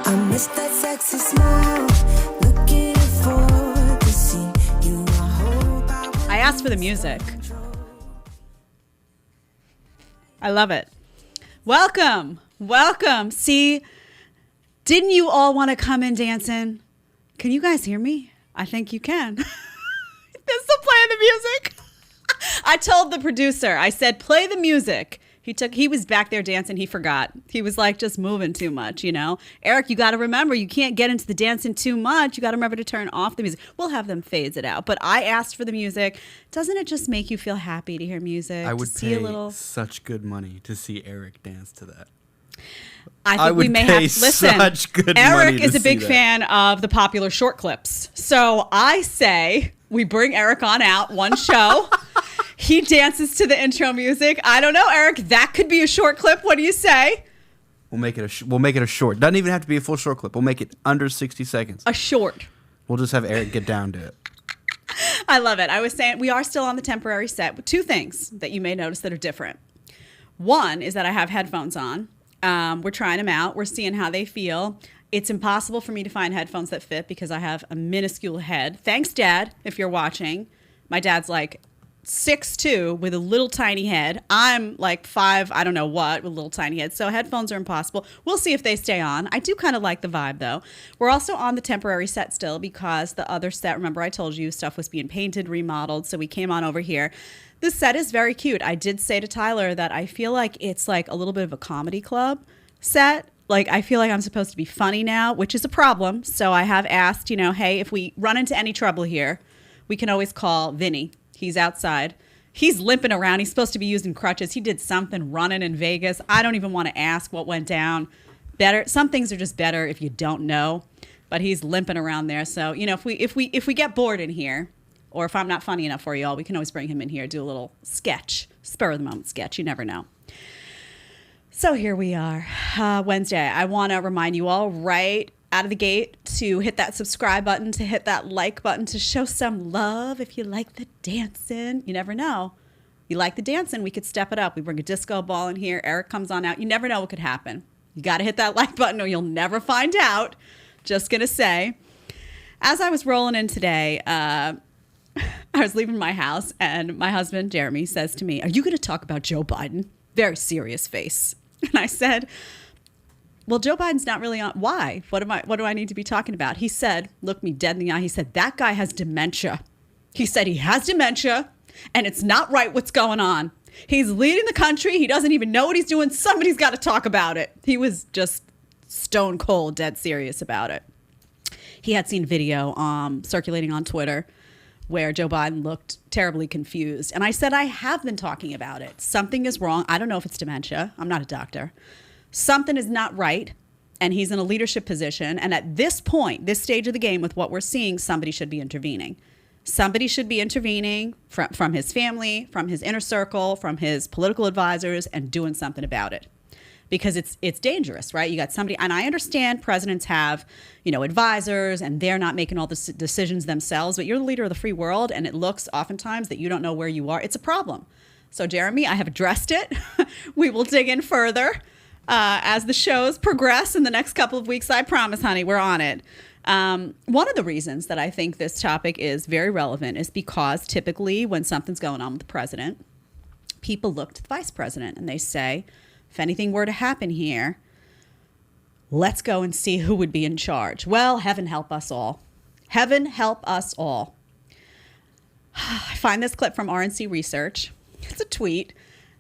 I miss that sexy smile, looking forward to see you. I asked for the music. I love it. Welcome. See, didn't you all want to come in dancing? Can you guys hear me? I think you can. They're still playing the music. I told the producer, I said, play the music. He was back there dancing. He forgot. He was like just moving too much, you know. Eric, you got to remember, you can't get into the dancing too much. You got to remember to turn off the music. We'll have them phase it out. But I asked for the music. Doesn't it just make you feel happy to hear music? I would pay such good money to see Eric dance to that. I think we may have listen. Such good Eric money is to a big see fan of the popular short clips. So I say we bring Eric on out one show. He dances to the intro music. I don't know, Eric. That could be a short clip. What do you say? We'll make it a short. Doesn't even have to be a full short clip. We'll make it under 60 seconds. A short. We'll just have Eric get down to it. I love it. I was saying we are still on the temporary set with two things that you may notice that are different. One is that I have headphones on. We're trying them out. We're seeing how they feel. It's impossible for me to find headphones that fit because I have a minuscule head. Thanks, Dad, if you're watching. My dad's like 6'2" with a little tiny head. I'm like 5, I don't know what, with a little tiny head. So headphones are impossible. We'll see if they stay on. I do kind of like the vibe, though. We're also on the temporary set still because the other set, remember I told you, stuff was being painted, remodeled. So we came on over here. This set is very cute. I did say to Tyler that I feel like it's like a little bit of a comedy club set. Like, I feel like I'm supposed to be funny now, which is a problem. So I have asked, you know, hey, if we run into any trouble here, we can always call Vinny. He's outside. He's limping around. He's supposed to be using crutches. He did something running in Vegas. I don't even want to ask what went down. Better. Some things are just better if you don't know. But he's limping around there. So, you know, if we get bored in here, or if I'm not funny enough for you all, we can always bring him in here, do a little sketch, spur of the moment sketch. You never know. So here we are, Wednesday. I want to remind you all right out of the gate to hit that subscribe button, to hit that like button, to show some love if you like the dancing. You never know. You like the dancing, we could step it up. We bring a disco ball in here. Eric comes on out. You never know what could happen. You got to hit that like button or you'll never find out. Just going to say. As I was rolling in today, I was leaving my house and my husband, Jeremy, says to me, "Are you going to talk about Joe Biden?" Very serious face. And I said, well, Joe Biden's not really on. Why? What do I need to be talking about? He said, looked me dead in the eye. He said, that guy has dementia. He said he has dementia and it's not right what's going on. He's leading the country. He doesn't even know what he's doing. Somebody's got to talk about it. He was just stone cold, dead serious about it. He had seen video circulating on Twitter where Joe Biden looked terribly confused. And I said, I have been talking about it. Something is wrong. I don't know if it's dementia. I'm not a doctor. Something is not right, and he's in a leadership position. And at this point, this stage of the game, with what we're seeing, somebody should be intervening. Somebody should be intervening from his family, from his inner circle, from his political advisors, and doing something about it. Because it's dangerous, right? You got somebody, and I understand presidents have, you know, advisors, and they're not making all the decisions themselves, but you're the leader of the free world, and it looks oftentimes that you don't know where you are. It's a problem. So, Jeremy, I have addressed it. We will dig in further. As the shows progress in the next couple of weeks, I promise, honey, we're on it. One of the reasons that I think this topic is very relevant is because typically when something's going on with the president, people look to the vice president and they say, if anything were to happen here, let's go and see who would be in charge. Well, heaven help us all. Heaven help us all. I find this clip from RNC Research. It's a tweet.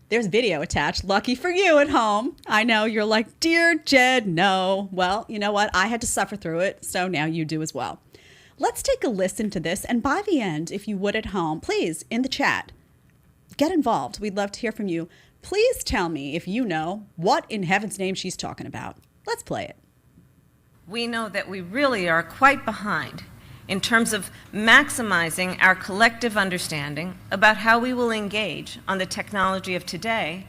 There's video attached. Lucky for you at home. I know you're like, dear Jed, no. Well, you know what? I had to suffer through it, so now you do as well. Let's take a listen to this. And by the end, if you would at home, please, in the chat, get involved. We'd love to hear from you. Please tell me if you know what in heaven's name she's talking about. Let's play it. We know that we really are quite behind in terms of maximizing our collective understanding about how we will engage on the technology of today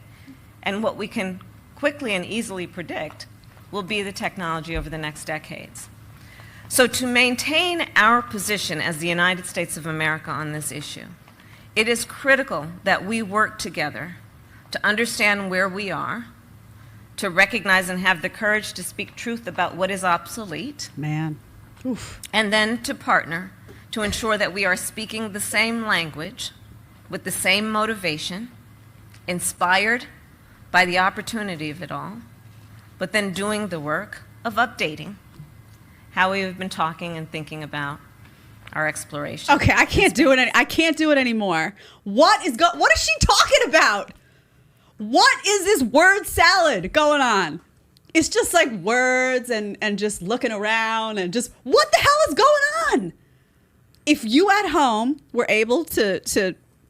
and what we can quickly and easily predict will be the technology over the next decades. So to maintain our position as the United States of America on this issue, it is critical that we work together to understand where we are, to recognize and have the courage to speak truth about what is obsolete, Man. Oof. and then to partner to ensure that we are speaking the same language with the same motivation, inspired by the opportunity of it all, but then doing the work of updating how we have been talking and thinking about our exploration. Okay, I can't do it. I can't do it anymore. What is she talking about? What is this word salad going on? It's just like words and just looking around and just what the hell is going on? If you at home were able to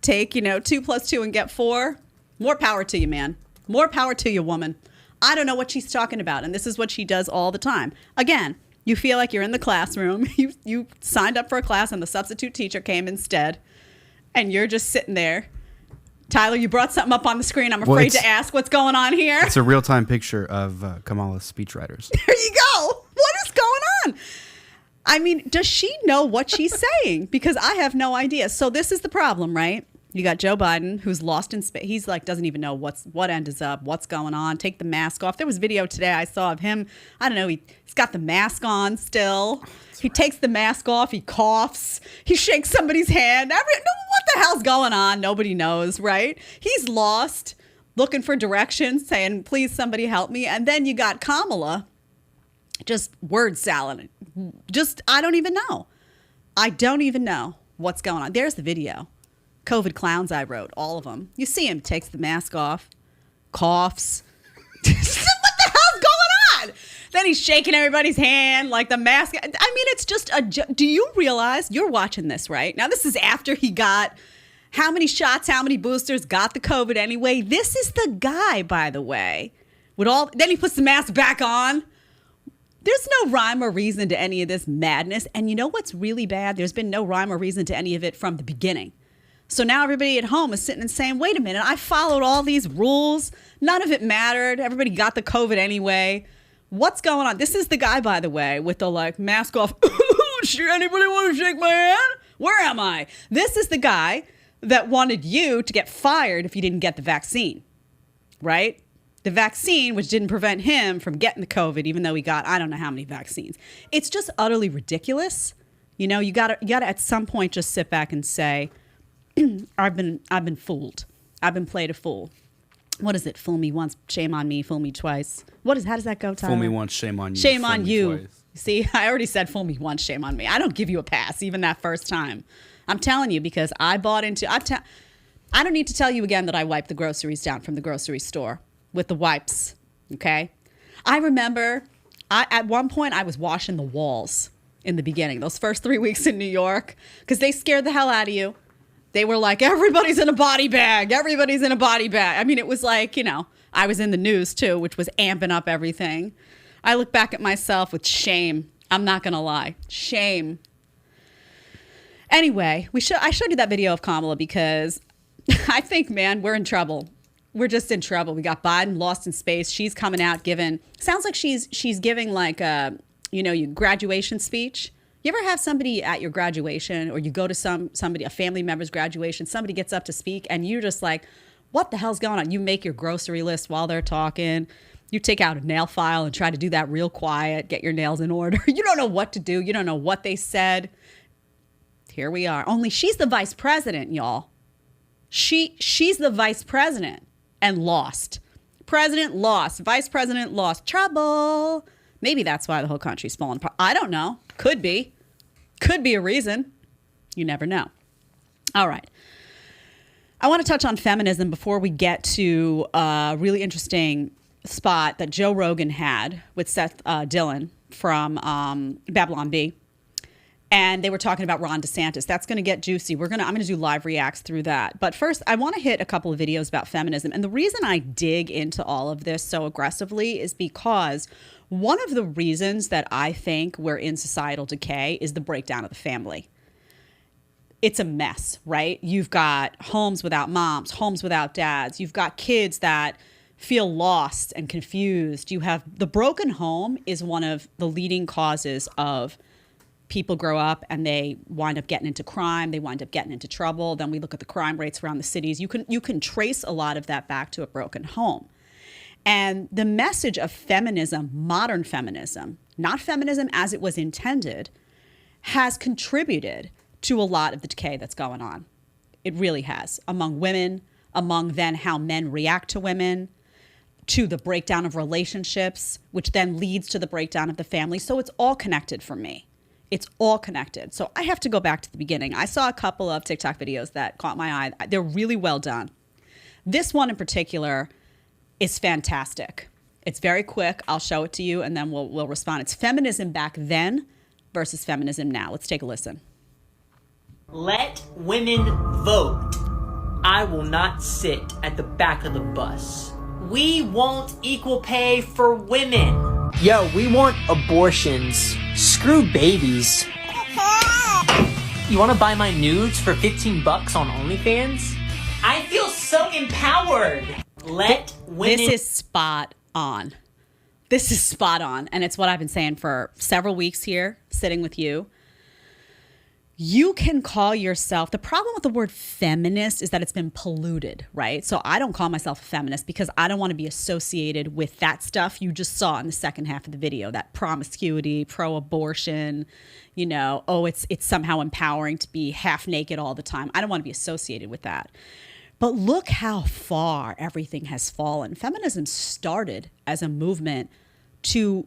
take 2 + 2 and get 4, more power to you, man. More power to you, woman. I don't know what she's talking about, and this is what she does all the time. Again, you feel like you're in the classroom. You signed up for a class and the substitute teacher came instead, and you're just sitting there. Tyler, you brought something up on the screen. I'm afraid to ask what's going on here. It's a real-time picture of Kamala's speechwriters. There you go. What is going on? I mean, does she know what she's saying? Because I have no idea. So this is the problem, right? You got Joe Biden, who's lost in space. He's like, doesn't even know what end is up, what's going on. Take the mask off. There was video today I saw of him. I don't know. He's got the mask on still. He takes the mask off. He coughs. He shakes somebody's hand. What the hell's going on? Nobody knows, right? He's lost, looking for directions, saying, please, somebody help me. And then you got Kamala, just word salad. I don't even know. I don't even know what's going on. There's the video. COVID clowns I wrote, all of them. You see him, takes the mask off, coughs. What the hell's going on? Then he's shaking everybody's hand like the mask. I mean, it's just do you realize you're watching this, right? Now, this is after he got how many shots, how many boosters, got the COVID anyway. This is the guy, by the way, then he puts the mask back on. There's no rhyme or reason to any of this madness. And you know what's really bad? There's been no rhyme or reason to any of it from the beginning. So now everybody at home is sitting and saying, wait a minute, I followed all these rules. None of it mattered. Everybody got the COVID anyway. What's going on? This is the guy, by the way, with the mask off. Anybody want to shake my hand? Where am I? This is the guy that wanted you to get fired if you didn't get the vaccine, right? The vaccine, which didn't prevent him from getting the COVID, even though he got, I don't know how many vaccines. It's just utterly ridiculous. You gotta at some point just sit back and say, I've been fooled. I've been played a fool. What is it? Fool me once, shame on me. Fool me twice. How does that go, Tyler? Fool me once, shame on you. Shame on you. Twice. See, I already said fool me once, shame on me. I don't give you a pass, even that first time. I'm telling you because I bought into. I don't need to tell you again that I wiped the groceries down from the grocery store with the wipes. Okay, I remember. At one point I was washing the walls in the beginning, those first 3 weeks in New York, because they scared the hell out of you. They were like, everybody's in a body bag. Everybody's in a body bag. I mean, it was like, I was in the news too, which was amping up everything. I look back at myself with shame. I'm not going to lie. Shame. Anyway, I showed you that video of Kamala because I think, man, we're in trouble. We're just in trouble. We got Biden lost in space. She's coming out sounds like she's giving like a, your graduation speech. You ever have somebody at your graduation or you go to somebody, a family member's graduation, somebody gets up to speak and you're just like, what the hell's going on? You make your grocery list while they're talking. You take out a nail file and try to do that real quiet, get your nails in order. You don't know what to do. You don't know what they said. Here we are. Only she's the vice president, y'all. She's the vice president and lost. President lost. Vice president lost. Trouble. Maybe that's why the whole country's falling apart. I don't know. Could be. Could be a reason. You never know. All right. I want to touch on feminism before we get to a really interesting spot that Joe Rogan had with Seth Dillon from Babylon Bee. And they were talking about Ron DeSantis. That's going to get juicy. I'm going to do live reacts through that. But first, I want to hit a couple of videos about feminism. And the reason I dig into all of this so aggressively is because one of the reasons that I think we're in societal decay is the breakdown of the family. It's a mess, right? You've got homes without moms, homes without dads. You've got kids that feel lost and confused. The broken home is one of the leading causes of people grow up and they wind up getting into crime, they wind up getting into trouble. Then we look at the crime rates around the cities. You can trace a lot of that back to a broken home. And the message of feminism, modern feminism, not feminism as it was intended, has contributed to a lot of the decay that's going on. It really has, among women, among then how men react to women, to the breakdown of relationships, which then leads to the breakdown of the family. So it's all connected for me. It's all connected. So I have to go back to the beginning. I saw a couple of TikTok videos that caught my eye. They're really well done. This one in particular is fantastic. It's very quick. I'll show it to you and then we'll respond. It's feminism back then versus feminism now. Let's take a listen. Let women vote. I will not sit at the back of the bus. We want equal pay for women. Yo, we want abortions. Screw babies. You want to buy my nudes for $15 on OnlyFans? I feel so empowered. Let women... This is spot on. This is spot on. And it's what I've been saying for several weeks here, sitting with you. You can call yourself, the problem with the word feminist is that it's been polluted, right? So I don't call myself a feminist because I don't want to be associated with that stuff you just saw in the second half of the video, that promiscuity, pro-abortion, it's somehow empowering to be half naked all the time. I don't want to be associated with that. But look how far everything has fallen. Feminism started as a movement to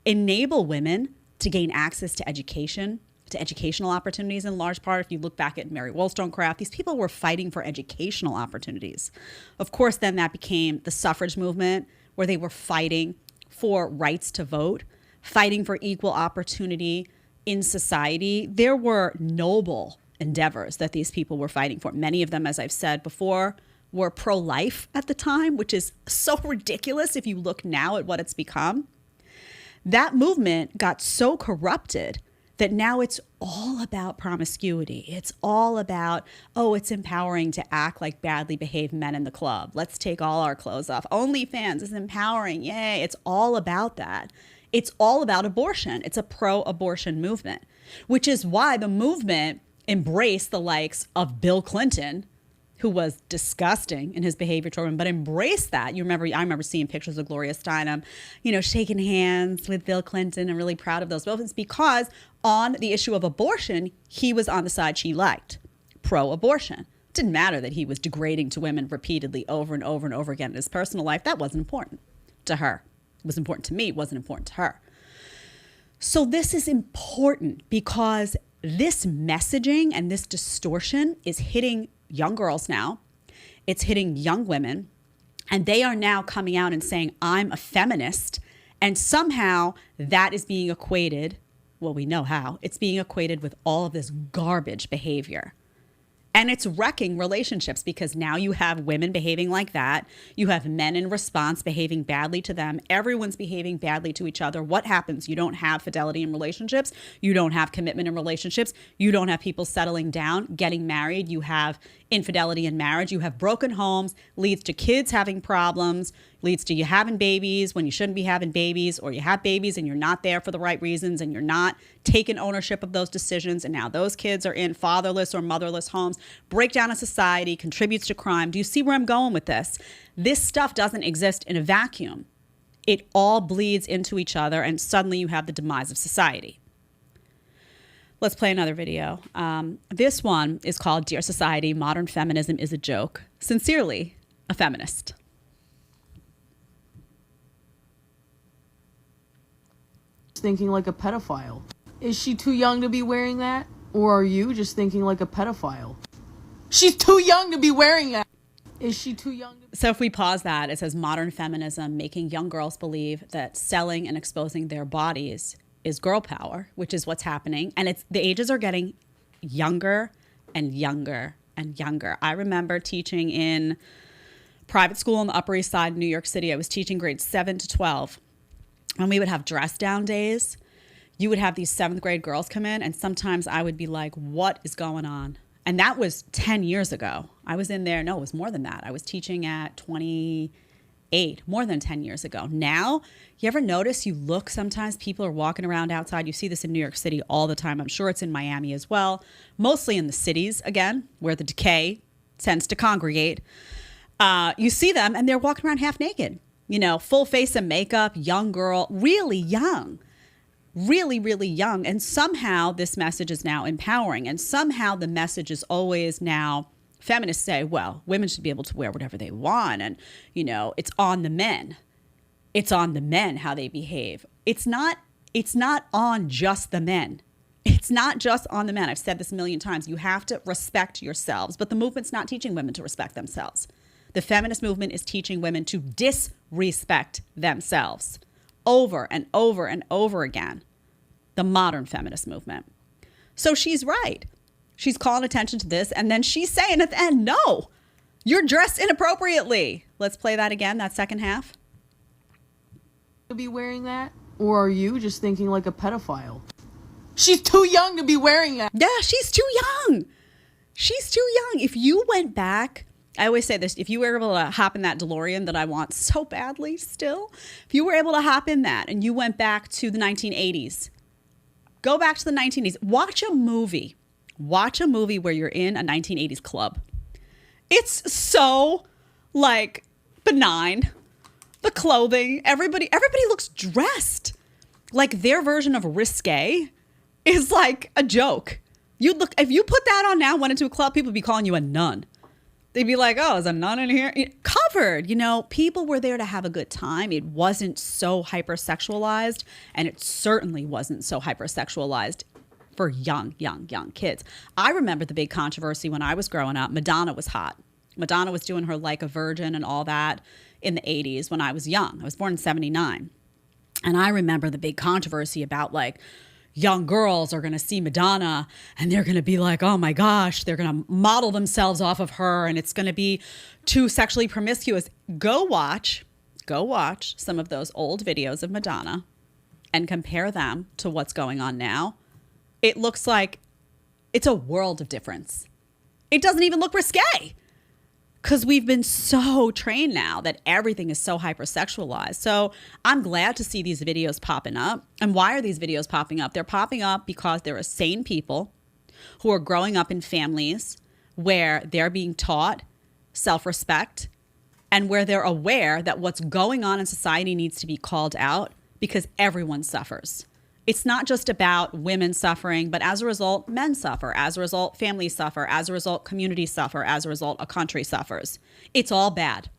enable women to gain access to education, to educational opportunities in large part. If you look back at Mary Wollstonecraft, these people were fighting for educational opportunities. Of course, then that became the suffrage movement, where they were fighting for rights to vote, fighting for equal opportunity in society. There were noble endeavors that these people were fighting for. Many of them, as I've said before, were pro-life at the time, which is so ridiculous if you look now at what it's become. That movement got so corrupted that now it's all about promiscuity. It's all about, it's empowering to act like badly behaved men in the club. Let's take all our clothes off. OnlyFans is empowering. Yay. It's all about that. It's all about abortion. It's a pro-abortion movement, which is why the movement embraced the likes of Bill Clinton, who was disgusting in his behavior toward women, but embraced that. I remember seeing pictures of Gloria Steinem, shaking hands with Bill Clinton and really proud of those moments because on the issue of abortion, he was on the side she liked, pro-abortion. It didn't matter that he was degrading to women repeatedly over and over and over again in his personal life. That wasn't important to her. It was important to me. It wasn't important to her. So this is important because this messaging and this distortion is hitting young girls now. It's hitting young women. And they are now coming out and saying, I'm a feminist. And somehow that is being equated, well, we know how, it's being equated with all of this garbage behavior. And it's wrecking relationships because now you have women behaving like that. You have men in response behaving badly to them. Everyone's behaving badly to each other. What happens? You don't have fidelity in relationships. You don't have commitment in relationships. You don't have people settling down, getting married. You have infidelity in marriage. You have broken homes, leads to kids having problems, leads to you having babies when you shouldn't be having babies, or you have babies and you're not there for the right reasons and you're not taking ownership of those decisions. And now those kids are in fatherless or motherless homes. Breakdown of society, contributes to crime. Do you see where I'm going with this? This stuff doesn't exist in a vacuum. It all bleeds into each other, and suddenly you have the demise of society. Let's play another video. This one is called Dear Society, Modern Feminism is a Joke. Sincerely, a feminist. Thinking like a pedophile. Is she too young to be wearing that? Or are you just thinking like a pedophile? She's too young to be wearing that. Is she too young to... So if we pause that, it says modern feminism making young girls believe that selling and exposing their bodies is girl power, which is what's happening. And the ages are getting younger and younger and younger. I remember teaching in private school on the Upper East Side of New York City. I was teaching grades 7 to 12. And we would have dress down days. You would have these 7th grade girls come in, and sometimes I would be like, what is going on? And that was 10 years ago. I was in there, no, it was more than that. I was teaching at 20, more than 10 years ago. Now, you ever notice you look sometimes, people are walking around outside. You see this in New York City all the time. I'm sure it's in Miami as well, mostly in the cities, again, where the decay tends to congregate. You see them and they're walking around half naked, full face of makeup, young girl, really young, really, really young. And somehow this message is now empowering. And somehow the message is always now, feminists say, well, women should be able to wear whatever they want. And, it's on the men. It's on the men how they behave. It's not on just the men. It's not just on the men. I've said this a million times. You have to respect yourselves. But the movement's not teaching women to respect themselves. The feminist movement is teaching women to disrespect themselves over and over and over again. The modern feminist movement. So she's right. She's calling attention to this, and then she's saying at the end, no, you're dressed inappropriately. Let's play that again, that second half. To be wearing that? Or are you just thinking like a pedophile? She's too young to be wearing that. Yeah, she's too young. She's too young. If you went back, I always say this, if you were able to hop in that DeLorean that I want so badly still, if you were able to hop in that and you went back to the 1980s, go back to the 1980s, watch a movie where you're in a 1980s club. It's so benign. The clothing, everybody looks dressed. Like their version of risque is like a joke. If you put that on now, went into a club, people would be calling you a nun. They'd be like, oh, is a nun in here? Covered, people were there to have a good time. It wasn't so hypersexualized, and it certainly wasn't so hypersexualized for young kids. I remember the big controversy when I was growing up. Madonna was hot. Madonna was doing her Like a Virgin and all that in the 80s when I was young. I was born in 79. And I remember the big controversy about young girls are going to see Madonna and they're going to be like, oh my gosh, they're going to model themselves off of her and it's going to be too sexually promiscuous. Go watch some of those old videos of Madonna and compare them to what's going on now. It looks like it's a world of difference. It doesn't even look risque because we've been so trained now that everything is so hypersexualized. So I'm glad to see these videos popping up. And why are these videos popping up? They're popping up because there are sane people who are growing up in families where they're being taught self-respect and where they're aware that what's going on in society needs to be called out because everyone suffers. It's not just about women suffering, but as a result, men suffer. As a result, families suffer. As a result, communities suffer. As a result, a country suffers. It's all bad.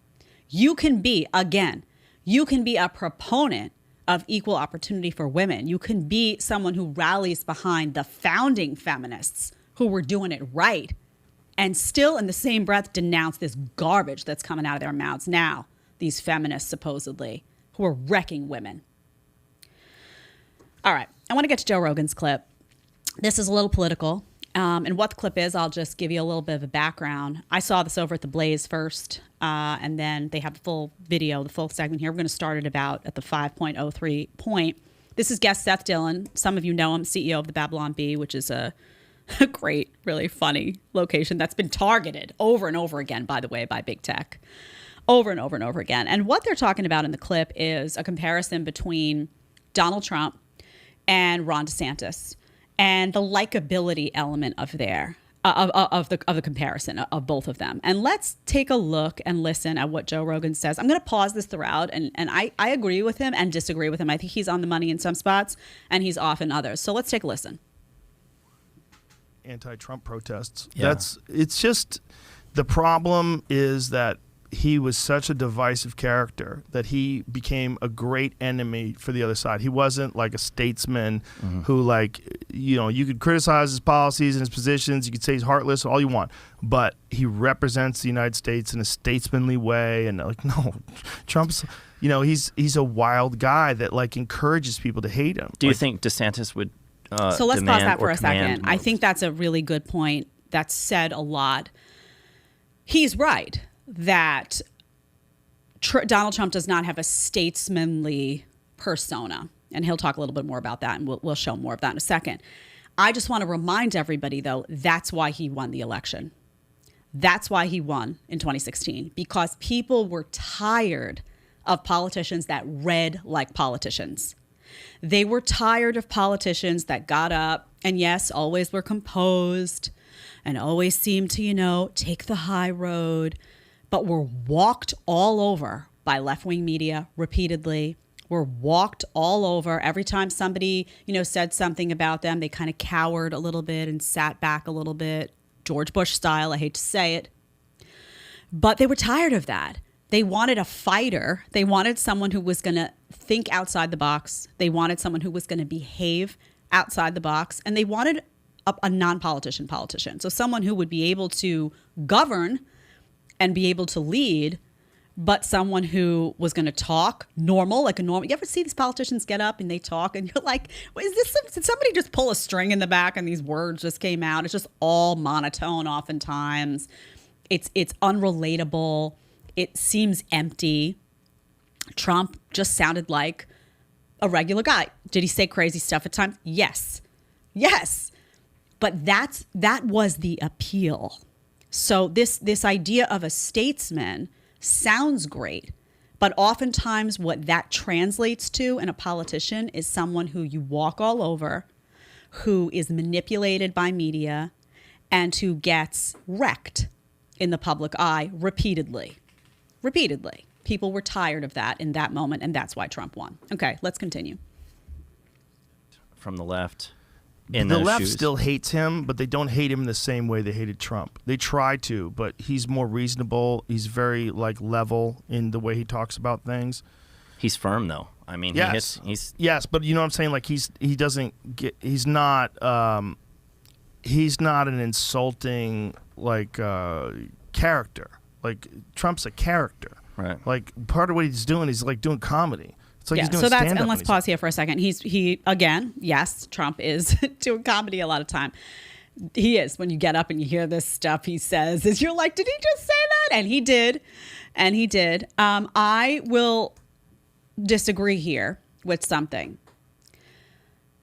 You can be a proponent of equal opportunity for women. You can be someone who rallies behind the founding feminists who were doing it right and still in the same breath denounce this garbage that's coming out of their mouths now, these feminists supposedly, who are wrecking women. All right, I want to get to Joe Rogan's clip. This is a little political. And what the clip is, I'll just give you a little bit of a background. I saw this over at the Blaze first, and then they have the full video, the full segment here. We're going to start at the 5.03 point. This is guest Seth Dillon. Some of you know him, CEO of the Babylon Bee, which is a great, really funny location that's been targeted over and over again, by the way, by big tech. Over and over and over again. And what they're talking about in the clip is a comparison between Donald Trump and Ron DeSantis, and the likability element of the comparison of both of them. And let's take a look and listen at what Joe Rogan says. I'm going to pause this throughout, and I agree with him and disagree with him. I think he's on the money in some spots, and he's off in others. So let's take a listen. Anti-Trump protests. Yeah. It's just, the problem is that he was such a divisive character that he became a great enemy for the other side. He wasn't like a statesman who you could criticize his policies and his positions. You could say he's heartless, all you want, but he represents the United States in a statesmanly way. And no, Trump's, he's a wild guy that encourages people to hate him. Do you think DeSantis would So let's pause that for a command second. I think that's a really good point. That's said a lot. He's right that Donald Trump does not have a statesmanly persona. And he'll talk a little bit more about that, and we'll show more of that in a second. I just want to remind everybody, though, that's why he won the election. That's why he won in 2016, because people were tired of politicians that read like politicians. They were tired of politicians that got up and, yes, always were composed and always seemed to, take the high road, but were walked all over by left-wing media repeatedly. Were walked all over. Every time somebody, said something about them, they kind of cowered a little bit and sat back a little bit. George Bush style, I hate to say it. But they were tired of that. They wanted a fighter. They wanted someone who was going to think outside the box. They wanted someone who was going to behave outside the box. And they wanted a non-politician politician. So someone who would be able to govern and be able to lead, but someone who was going to talk normal, like a normal. You ever see these politicians get up and they talk and you're like, well, did somebody just pull a string in the back and these words just came out? It's just all monotone oftentimes. It's unrelatable. It seems empty. Trump just sounded like a regular guy. Did he say crazy stuff at times? Yes. But that was the appeal. So this idea of a statesman sounds great, but oftentimes what that translates to in a politician is someone who you walk all over, who is manipulated by media, and who gets wrecked in the public eye repeatedly. People were tired of that in that moment, and that's why Trump won. Okay, let's continue. From the left. The left still hates him, but they don't hate him in the same way they hated Trump. They try to, but he's more reasonable. He's very level in the way he talks about things. He's firm though. I mean, yes, yes, but you know what I'm saying? He's not an insulting character. Trump's a character. Right. Part of what he's doing is doing comedy. He's doing so that's, stand-up and let's pause here for a second. He again, yes, Trump is doing comedy a lot of time. He is. When you get up and you hear this stuff he says, you're like, did he just say that? And he did. I will disagree here with something.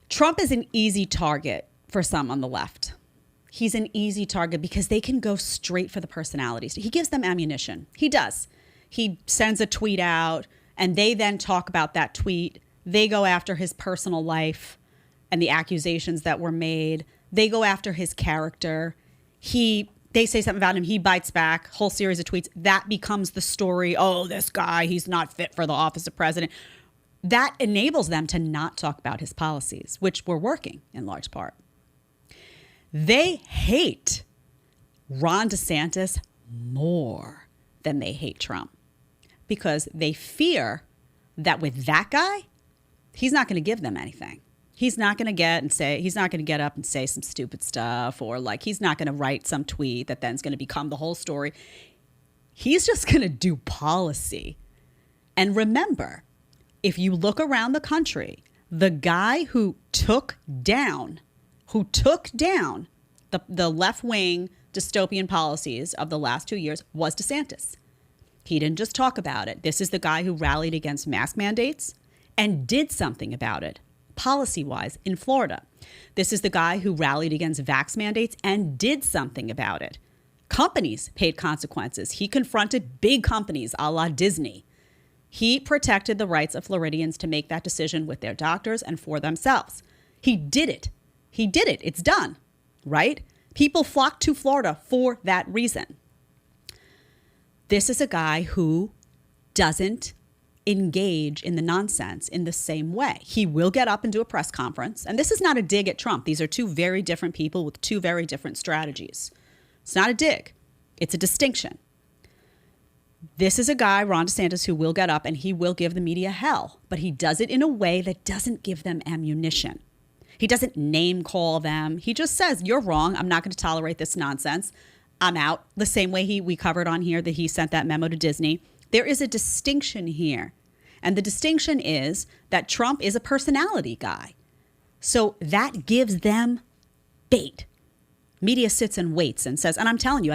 Trump is an easy target for some on the left. He's an easy target because they can go straight for the personalities. He gives them ammunition. He does. He sends a tweet out, and they then talk about that tweet. They go after his personal life and the accusations that were made. They go after his character. They say something about him. He bites back. Whole series of tweets. That becomes the story. Oh, this guy, he's not fit for the office of president. That enables them to not talk about his policies, which were working in large part. They hate Ron DeSantis more than they hate Trump, because they fear that with that guy, he's not going to give them anything. He's not going to get up and say some stupid stuff, or he's not going to write some tweet that then's going to become the whole story. He's just going to do policy. And remember, if you look around the country, the guy who took down the left-wing dystopian policies of the last 2 years was DeSantis. He didn't just talk about it. This is the guy who rallied against mask mandates and did something about it, policy-wise, in Florida. This is the guy who rallied against vax mandates and did something about it. Companies paid consequences. He confronted big companies a la Disney. He protected the rights of Floridians to make that decision with their doctors and for themselves. He did it. It's done, right? People flock to Florida for that reason. This is a guy who doesn't engage in the nonsense in the same way. He will get up and do a press conference. And this is not a dig at Trump. These are two very different people with two very different strategies. It's not a dig. It's a distinction. This is a guy, Ron DeSantis, who will get up and he will give the media hell. But he does it in a way that doesn't give them ammunition. He doesn't name call them. He just says, you're wrong. I'm not going to tolerate this nonsense. I'm out. The same way we covered on here that he sent that memo to Disney. There is a distinction here. And the distinction is that Trump is a personality guy. So that gives them bait. Media sits and waits and says, and I'm telling you,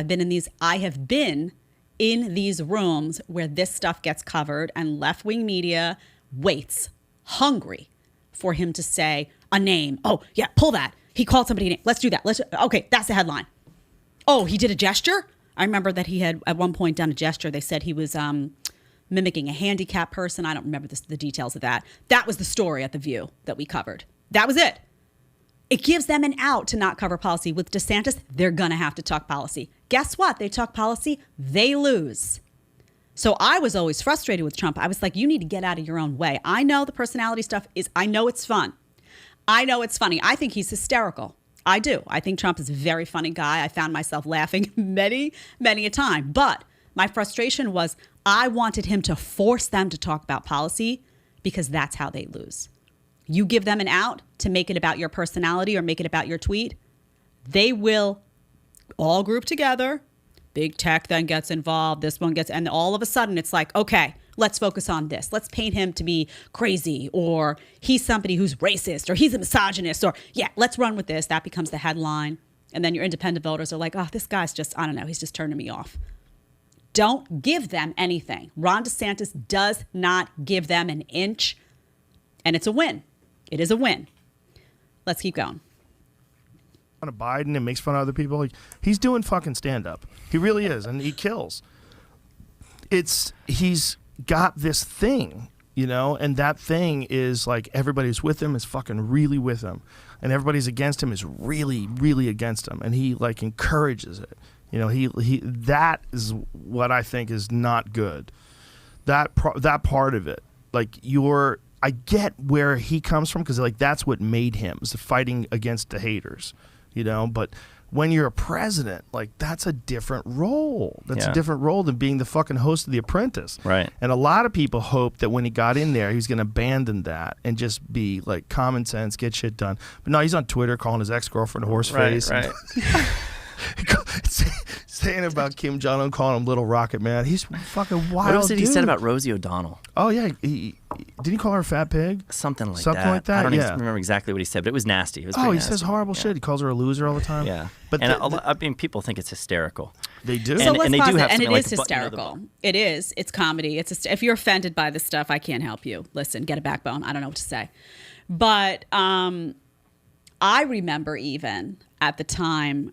I have been in these rooms where this stuff gets covered and left-wing media waits, hungry for him to say a name. Oh, yeah, pull that. He called somebody a name. Let's do that. Okay, that's the headline. Oh, he did a gesture? I remember that he had at one point done a gesture. They said he was mimicking a handicapped person. I don't remember the details of that. That was the story at The View that we covered. That was it. It gives them an out to not cover policy. With DeSantis, they're going to have to talk policy. Guess what? They talk policy, they lose. So I was always frustrated with Trump. I was like, you need to get out of your own way. I know the personality stuff I know it's fun. I know it's funny. I think he's hysterical. I do. I think Trump is a very funny guy. I found myself laughing many, many a time. But my frustration was I wanted him to force them to talk about policy because that's how they lose. You give them an out to make it about your personality or make it about your tweet, they will all group together. Big tech then gets involved. This one gets, and all of a sudden it's like, okay, let's focus on this. Let's paint him to be crazy, or he's somebody who's racist, or he's a misogynist, or yeah, let's run with this. That becomes the headline. And then your independent voters are like, oh, this guy's just, I don't know, he's just turning me off. Don't give them anything. Ron DeSantis does not give them an inch, and it's a win. It is a win. Let's keep going. Of Biden and makes fun of other people. Like, he's doing fucking stand up. He really is, and he kills. He's got this thing, you know, and that thing is like everybody who's with him is fucking really with him, and everybody's against him is really, really against him, and he like encourages it. You know, he that is what I think is not good. That part of it, like I get where he comes from because like that's what made him, is the fighting against the haters. You know, but when you're a president, like that's a different role. That's a different role than being the fucking host of The Apprentice. Right. And a lot of people hoped that when he got in there, he was going to abandon that and just be like common sense, get shit done. But no, he's on Twitter calling his ex-girlfriend horse face. Right. Saying about Kim Jong-un, calling him Little Rocket Man. He's fucking wild. What was it he dude. said about Rosie O'Donnell? Oh yeah, didn't he call her a fat pig? Something like Something like that. I don't yeah. remember exactly what he said, but it was nasty. It was he pretty says nasty. horrible shit. He calls her a loser all the time. Yeah, but I mean, people think it's hysterical. They do. So let's and they pause do it. have And it something like is the button of the hysterical. book. It is. It's comedy. If you're offended by this stuff, I can't help you. Listen, get a backbone. I don't know what to say. But I remember even at the time,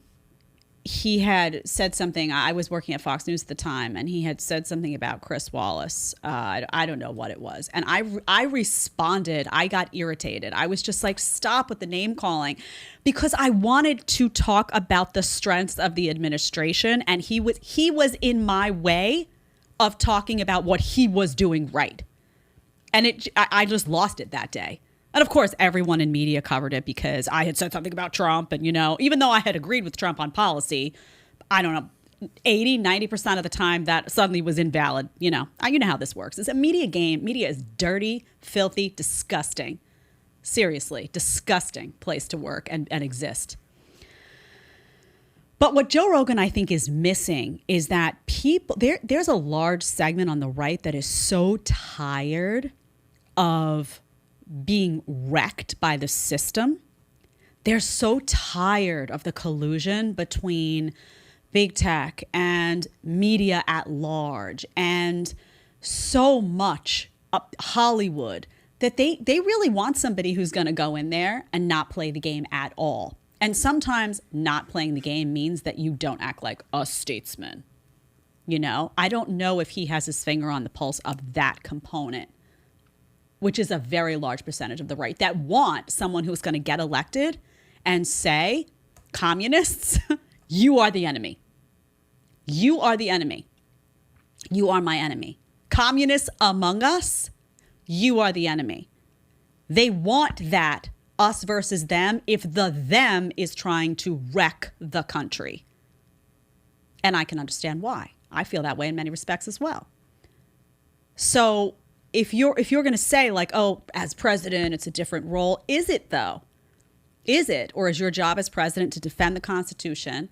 he had said something. I was working at Fox News at the time, and he had said something about Chris Wallace. I don't know what it was. And I responded. I got irritated. I was just like, stop with the name calling, because I wanted to talk about the strengths of the administration. And he was in my way of talking about what he was doing right. And I just lost it that day. And of course, everyone in media covered it because I had said something about Trump. And, you know, even though I had agreed with Trump on policy, I don't know, 80-90% of the time that suddenly was invalid. You know how this works. It's a media game. Media is dirty, filthy, disgusting. Seriously, disgusting place to work and exist. But what Joe Rogan, I think, is missing is that there's a large segment on the right that is so tired of being wrecked by the system. They're so tired of the collusion between big tech and media at large and so much Hollywood that they really want somebody who's going to go in there and not play the game at all. And sometimes not playing the game means that you don't act like a statesman. You know, I don't know if he has his finger on the pulse of that component, which is a very large percentage of the right that want someone who's going to get elected and say, communists, you are the enemy. You are the enemy. You are my enemy. Communists among us, you are the enemy. They want that us versus them if the them is trying to wreck the country. And I can understand why. I feel that way in many respects as well. So if you're going to say like, oh, as president, it's a different role, is it though? Is it? Or is your job as president to defend the Constitution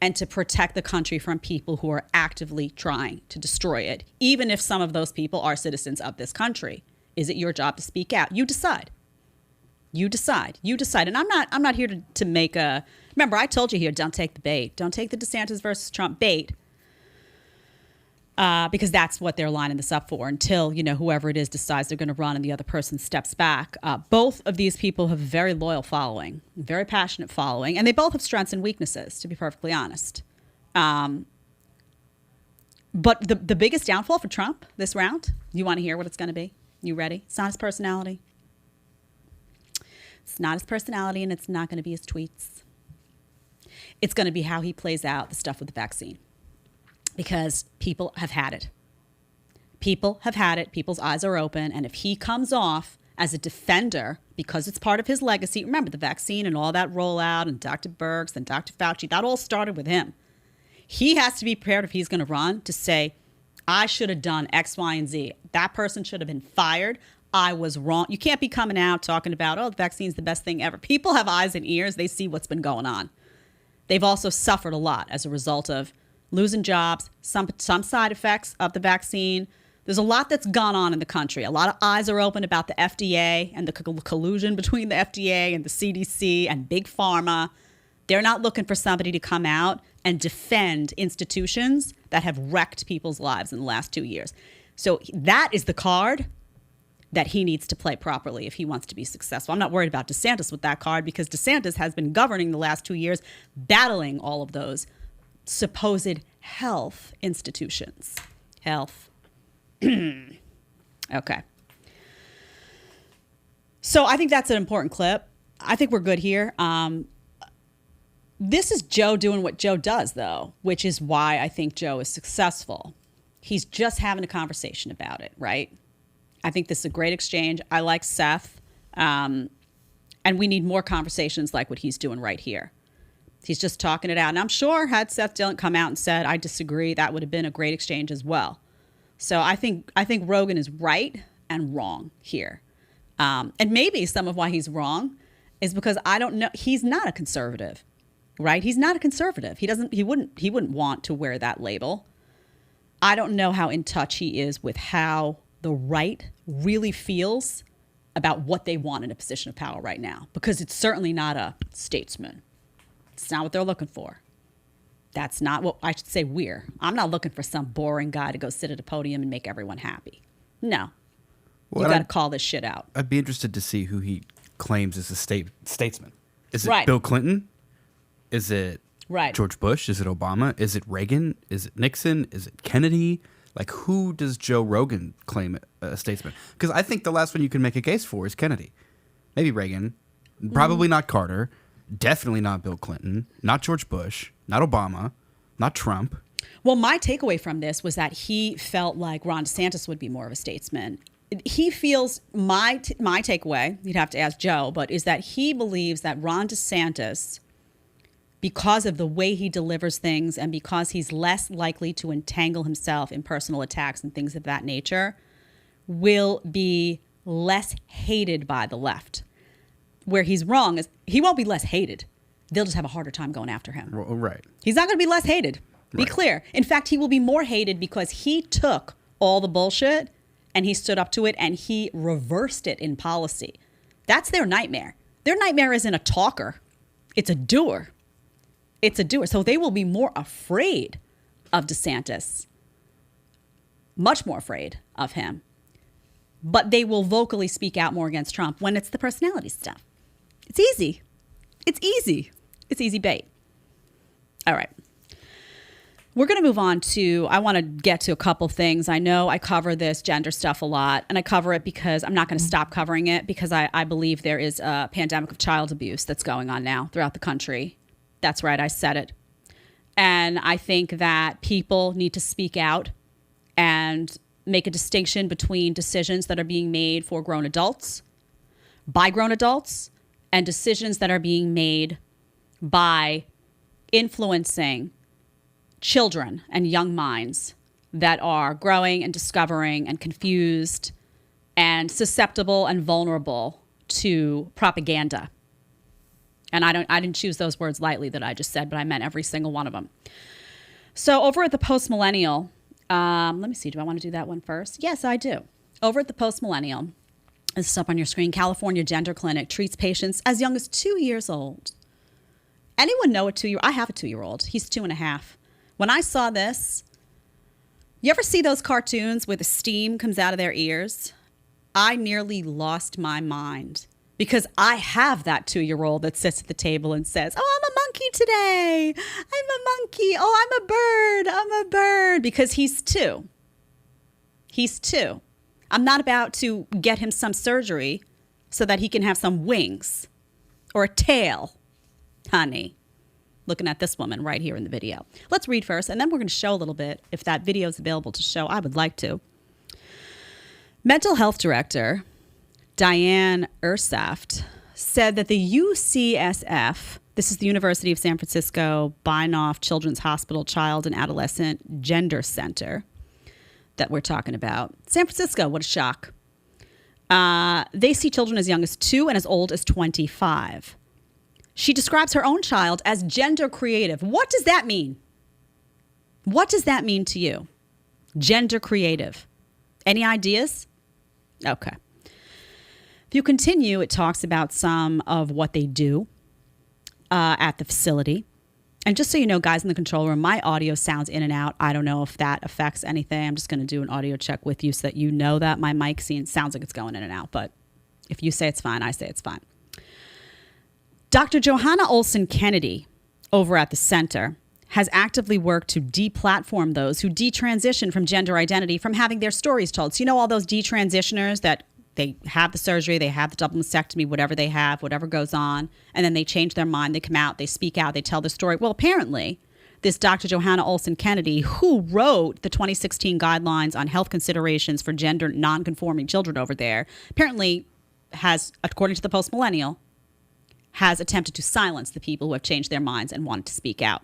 and to protect the country from people who are actively trying to destroy it, even if some of those people are citizens of this country? Is it your job to speak out? You decide. You decide. You decide. And I'm not here to make a... Remember, I told you here, don't take the bait. Don't take the DeSantis versus Trump bait. Because that's what they're lining this up for until, you know, whoever it is decides they're going to run and the other person steps back. Both of these people have a very loyal following, very passionate following, and they both have strengths and weaknesses, to be perfectly honest. But the biggest downfall for Trump this round, you want to hear what it's going to be? You ready? It's not his personality. It's not his personality, and it's not going to be his tweets. It's going to be how he plays out the stuff with the vaccine. Because people have had it. People have had it. People's eyes are open. And if he comes off as a defender, because it's part of his legacy, remember the vaccine and all that rollout and Dr. Birx and Dr. Fauci, that all started with him. He has to be prepared if he's going to run to say, I should have done X, Y, and Z. That person should have been fired. I was wrong. You can't be coming out talking about, oh, the vaccine's the best thing ever. People have eyes and ears. They see what's been going on. They've also suffered a lot as a result of losing jobs, some side effects of the vaccine. There's a lot that's gone on in the country. A lot of eyes are open about the FDA and the collusion between the FDA and the CDC and Big Pharma. They're not looking for somebody to come out and defend institutions that have wrecked people's lives in the last 2 years. So that is the card that he needs to play properly if he wants to be successful. I'm not worried about DeSantis with that card because DeSantis has been governing the last 2 years, battling all of those supposed health institutions. Health. Okay. So I think that's an important clip. I think we're good here. This is Joe doing what Joe does, though, which is why I think Joe is successful. He's just having a conversation about it, right? I think this is a great exchange. I like Seth. And we need more conversations like what he's doing right here. He's just talking it out. And I'm sure had Seth Dillon come out and said, I disagree, that would have been a great exchange as well. So I think Rogan is right and wrong here. And maybe some of why he's wrong is because I don't know. He's not a conservative, right? He's not a conservative. He wouldn't want to wear that label. I don't know how in touch he is with how the right really feels about what they want in a position of power right now, because it's certainly not a statesman. It's not what they're looking for. That's not what I should say we're. I'm not looking for some boring guy to go sit at a podium and make everyone happy. No. Well, You got to call this shit out. I'd be interested to see who he claims is a statesman. Is it Right. Bill Clinton? Is it Right. George Bush? Is it Obama? Is it Reagan? Is it Nixon? Is it Kennedy? Like, who does Joe Rogan claim a statesman? Because I think the last one you can make a case for is Kennedy. Maybe Reagan. Probably not Carter. Definitely not Bill Clinton. Not George Bush. Not Obama. Not Trump. Well, my takeaway from this was that he felt like Ron DeSantis would be more of a statesman. He feels, my takeaway, you'd have to ask Joe, but is that he believes that Ron DeSantis, because of the way he delivers things and because he's less likely to entangle himself in personal attacks and things of that nature, will be less hated by the left. Where he's wrong is he won't be less hated. They'll just have a harder time going after him. Right. He's not going to be less hated. Be Right. clear. In fact, he will be more hated because he took all the bullshit and he stood up to it and he reversed it in policy. That's their nightmare. Their nightmare isn't a talker. It's a doer. It's a doer. So they will be more afraid of DeSantis. Much more afraid of him. But they will vocally speak out more against Trump when it's the personality stuff. It's easy. It's easy. It's easy bait. All right. We're going to move on to, I want to get to a couple things. I know I cover this gender stuff a lot, and I cover it because I'm not going to stop covering it because I believe there is a pandemic of child abuse that's going on now throughout the country. That's right, I said it. And I think that people need to speak out and make a distinction between decisions that are being made for grown adults, by grown adults, and decisions that are being made by influencing children and young minds that are growing and discovering and confused and susceptible and vulnerable to propaganda. And I didn't choose those words lightly that I just said, but I meant every single one of them. So over at the Post Millennial, let me see, do I want to do that one first? Yes, I do. Over at the Post Millennial, this is up on your screen, California Gender Clinic treats patients as young as 2 years old. Anyone know a 2-year-old? I have a 2-year-old. He's 2.5. When I saw this, you ever see those cartoons where the steam comes out of their ears? I nearly lost my mind because I have that 2-year-old that sits at the table and says, oh, I'm a monkey today. I'm a monkey. Oh, I'm a bird. I'm a bird. Because he's 2. He's 2. I'm not about to get him some surgery so that he can have some wings or a tail, honey. Looking at this woman right here in the video. Let's read first, and then we're going to show a little bit. If that video is available to show, I would like to. Mental health director Diane Ursaft said that the UCSF, this is the University of San Francisco Bainoff Children's Hospital Child and Adolescent Gender Center that we're talking about. San Francisco, what a shock. They see children as young as 2 and as old as 25. She describes her own child as gender creative. What does that mean? What does that mean to you? Gender creative. Any ideas? Okay. If you continue, it talks about some of what they do at the facility. And just so you know, guys in the control room, my audio sounds in and out. I don't know if that affects anything. I'm just going to do an audio check with you so that you know that my mic sounds like it's going in and out. But if you say it's fine, I say it's fine. Dr. Johanna Olson Kennedy over at the center has actively worked to deplatform those who detransition from gender identity from having their stories told. So you know all those detransitioners that they have the surgery, they have the double mastectomy, whatever they have, whatever goes on, and then they change their mind, they come out, they speak out, they tell their story. Well, apparently, this Dr. Johanna Olson Kennedy, who wrote the 2016 guidelines on health considerations for gender nonconforming children over there, apparently has, according to the Post-Millennial, has attempted to silence the people who have changed their minds and wanted to speak out.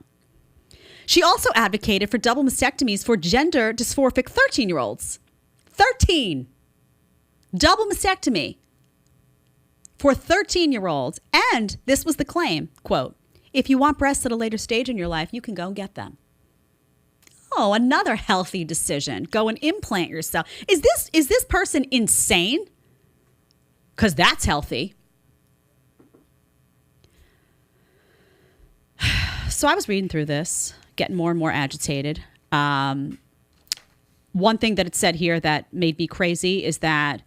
She also advocated for double mastectomies for gender dysphoric 13-year-olds. 13! Double mastectomy for 13-year-olds. And this was the claim, quote, if you want breasts at a later stage in your life, you can go and get them. Oh, another healthy decision. Go and implant yourself. Is this person insane? Because that's healthy. So I was reading through this, getting more and more agitated. One thing that it said here that made me crazy is that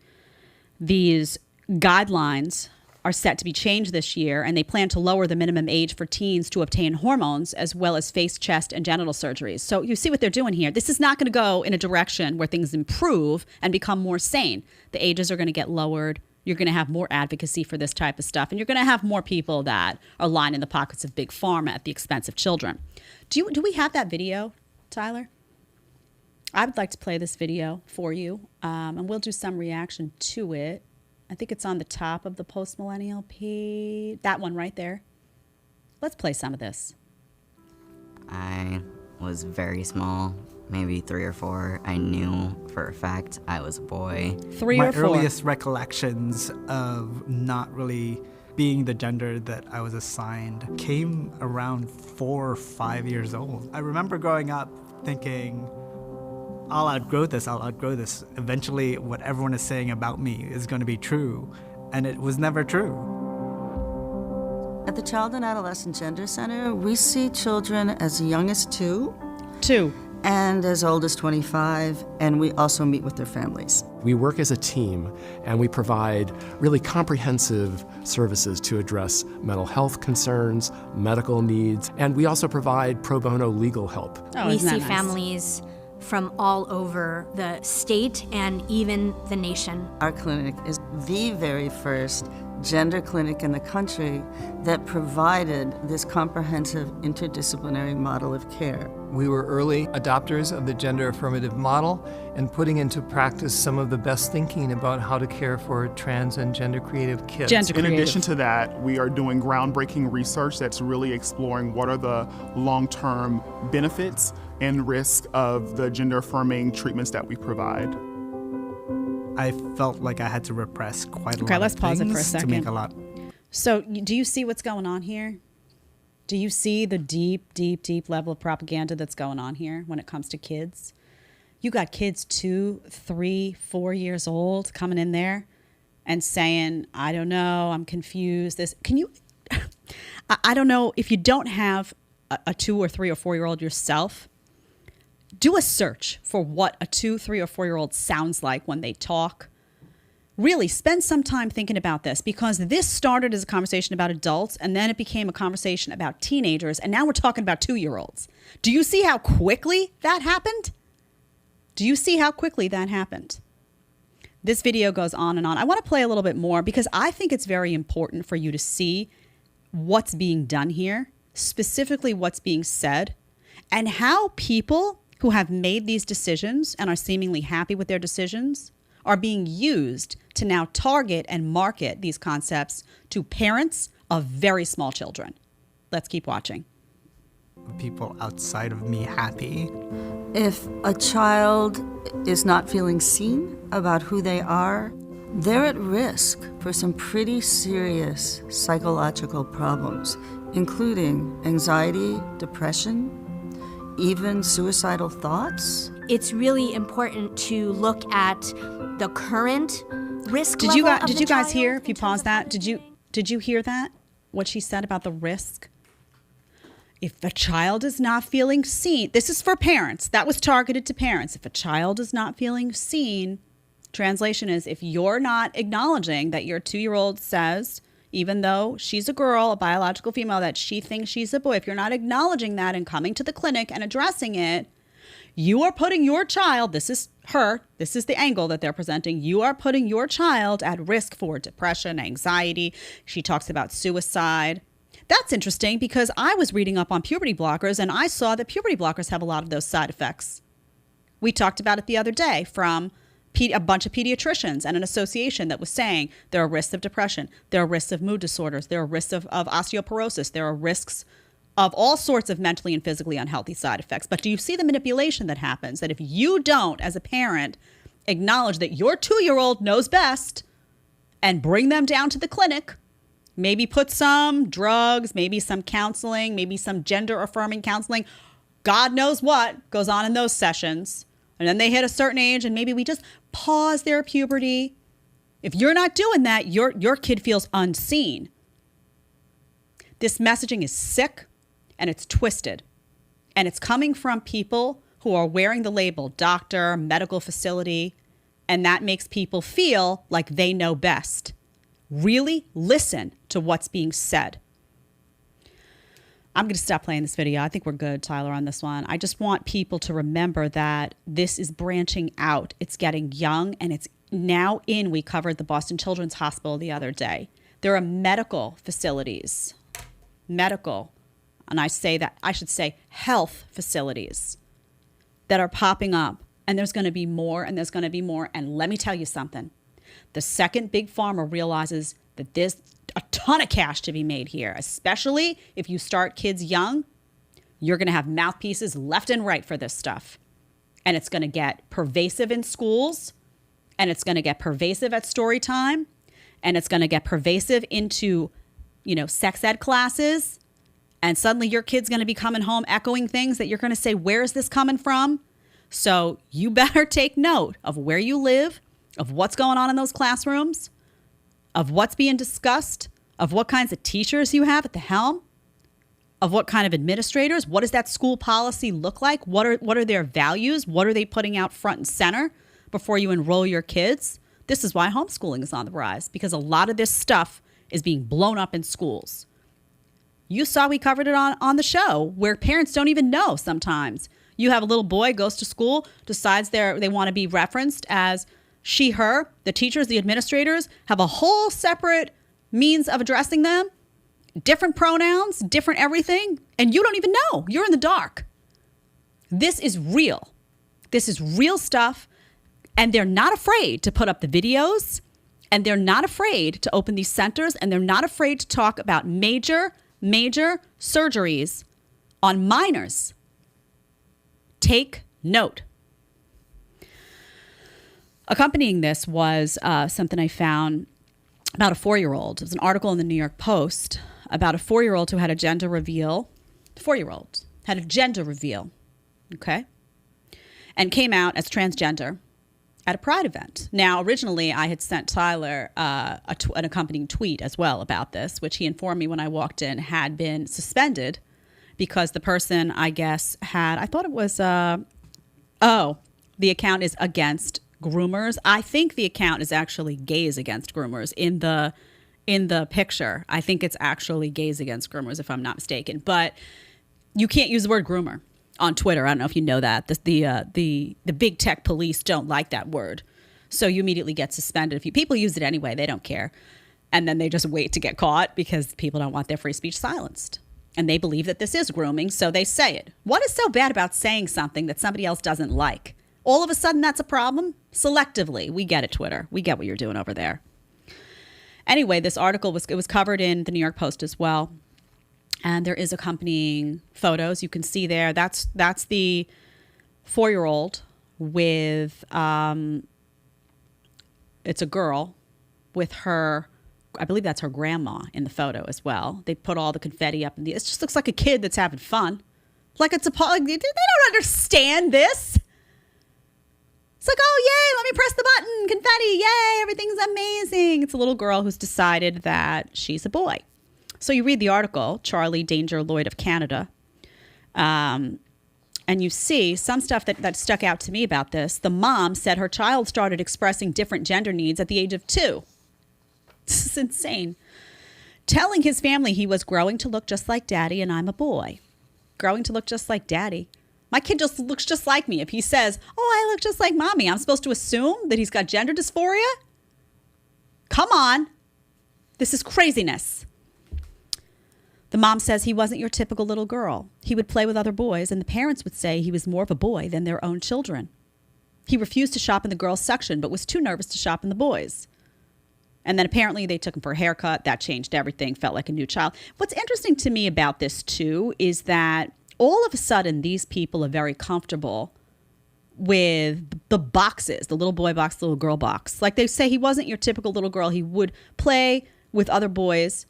these guidelines are set to be changed this year, and they plan to lower the minimum age for teens to obtain hormones as well as face, chest, and genital surgeries. So you see what they're doing here. This is not going to go in a direction where things improve and become more sane. The ages are going to get lowered. You're going to have more advocacy for this type of stuff, and you're going to have more people that are lining the pockets of big pharma at the expense of children. Do we have that video, Tyler? I would like to play this video for you, and we'll do some reaction to it. I think it's on the top of the Post-Millennial page. That one right there. Let's play some of this. I was very small, maybe 3 or 4. I knew for a fact I was a boy. 3 or 4. My earliest recollections of not really being the gender that I was assigned came around 4 or 5 years old. I remember growing up thinking, I'll outgrow this. Eventually, what everyone is saying about me is going to be true. And it was never true. At the Child and Adolescent Gender Center, we see children as young as 2. 2. And as old as 25, and we also meet with their families. We work as a team, and we provide really comprehensive services to address mental health concerns, medical needs, and we also provide pro bono legal help. Oh, we isn't that see nice? families from all over the state and even the nation. Our clinic is the very first gender clinic in the country that provided this comprehensive interdisciplinary model of care. We were early adopters of the gender affirmative model and putting into practice some of the best thinking about how to care for trans and gender creative kids. In addition to that, we are doing groundbreaking research that's really exploring what are the long-term benefits and risks of the gender affirming treatments that we provide. I felt like I had to repress quite a lot. Okay, let's pause it for a things second. To make a lot. So do you see what's going on here? Do you see the deep, deep, deep level of propaganda that's going on here when it comes to kids? You got kids 2, 3, 4 years old coming in there and saying, I don't know, I'm confused. I don't know, if you don't have a 2 or 3 or 4 year old yourself, do a search for what a 2, 3, or 4 year old sounds like when they talk, Really spend some time thinking about this, because this started as a conversation about adults and then it became a conversation about teenagers. And now we're talking about 2-year-olds. Do you see how quickly that happened? Do you see how quickly that happened? This video goes on and on. I want to play a little bit more because I think it's very important for you to see what's being done here, specifically what's being said, and how people who have made these decisions and are seemingly happy with their decisions are being used to now target and market these concepts to parents of very small children. Let's keep watching. People outside of me happy. If a child is not feeling seen about who they are, they're at risk for some pretty serious psychological problems, including anxiety, depression, even suicidal thoughts. It's really important to look at the current risk level of Did the you guys child hear? If you in terms pause of that, did you hear that? What she said about the risk? If the child is not feeling seen, this is for parents. That was targeted to parents. If a child is not feeling seen, translation is, if you're not acknowledging that your 2-year-old says, even though she's a girl, a biological female, that she thinks she's a boy, if you're not acknowledging that and coming to the clinic and addressing it, you are putting your child, this is the angle that they're presenting, you are putting your child at risk for depression, anxiety. She talks about suicide. That's interesting because I was reading up on puberty blockers and I saw that puberty blockers have a lot of those side effects. We talked about it the other day from a bunch of pediatricians and an association that was saying there are risks of depression, there are risks of mood disorders, there are risks of osteoporosis, there are risks of all sorts of mentally and physically unhealthy side effects. But do you see the manipulation that happens? That if you don't, as a parent, acknowledge that your 2-year-old knows best and bring them down to the clinic, maybe put some drugs, maybe some counseling, maybe some gender-affirming counseling, God knows what goes on in those sessions. And then they hit a certain age and maybe we just pause their puberty. If you're not doing that, your kid feels unseen. This messaging is sick and it's twisted. And it's coming from people who are wearing the label doctor, medical facility, and that makes people feel like they know best. Really listen to what's being said. I'm going to stop playing this video. I think we're good, Tyler, on this one. I just want people to remember that this is branching out. It's getting young, and it's now in. We covered the Boston Children's Hospital the other day. There are medical facilities, and I should say health facilities that are popping up, and there's going to be more, and there's going to be more. And let me tell you something. The second big pharma realizes that there's a ton of cash to be made here, especially if you start kids young, you're going to have mouthpieces left and right for this stuff. And it's going to get pervasive in schools, and it's going to get pervasive at story time, and it's going to get pervasive into, sex ed classes. And suddenly your kid's going to be coming home echoing things that you're going to say, where is this coming from? So you better take note of where you live, of what's going on in those classrooms, of what's being discussed, of what kinds of teachers you have at the helm, of what kind of administrators. What does that school policy look like? What are their values? What are they putting out front and center before you enroll your kids? This is why homeschooling is on the rise, because a lot of this stuff is being blown up in schools. You saw we covered it on the show where parents don't even know sometimes. You have a little boy, goes to school, decides they want to be referenced as she, her. The teachers, the administrators have a whole separate means of addressing them, different pronouns, different everything, and you don't even know. You're in the dark. This is real. This is real stuff, and they're not afraid to put up the videos, and they're not afraid to open these centers, and they're not afraid to talk about major surgeries on minors. Take note. Accompanying this was something I found about a 4-year-old. It was an article in the New York Post about a 4-year-old who had a gender reveal. 4-year-old had a gender reveal, okay? And came out as transgender at a Pride event. Now, originally, I had sent Tyler an accompanying tweet as well about this, which he informed me when I walked in had been suspended because the person, I guess, had, I thought it was, the account is against groomers. I think the account is actually gays against groomers in the picture. I think it's actually gays against groomers, if I'm not mistaken. But you can't use the word groomer on Twitter. I don't know if you know that. The big tech police don't like that word. So you immediately get suspended. If people use it anyway, they don't care. And then they just wait to get caught because people don't want their free speech silenced. And they believe that this is grooming, so they say it. What is so bad about saying something that somebody else doesn't like? All of a sudden, that's a problem? Selectively. We get it, Twitter. We get what you're doing over there. Anyway, this article was covered in the New York Post as well. And there is accompanying photos. You can see there. That's the 4-year-old with, it's a girl with her, I believe that's her grandma in the photo as well. They put all the confetti up. It just looks like a kid that's having fun. Like they don't understand this. It's like, oh, yay, let me press the button. Confetti, yay, everything's amazing. It's a little girl who's decided that she's a boy. So you read the article, Charlie Danger Lloyd of Canada, and you see some stuff that stuck out to me about this. The mom said her child started expressing different gender needs at the age of 2. This is insane. Telling his family he was growing to look just like daddy and I'm a boy. Growing to look just like daddy. My kid just looks just like me. If he says, oh, I look just like mommy, I'm supposed to assume that he's got gender dysphoria? Come on. This is craziness. The mom says he wasn't your typical little girl. He would play with other boys, and the parents would say he was more of a boy than their own children. He refused to shop in the girls' section, but was too nervous to shop in the boys'. And then apparently they took him for a haircut. That changed everything, felt like a new child. What's interesting to me about this, too, is that all of a sudden these people are very comfortable with the boxes, the little boy box, the little girl box. Like they say he wasn't your typical little girl. He would play with other boys.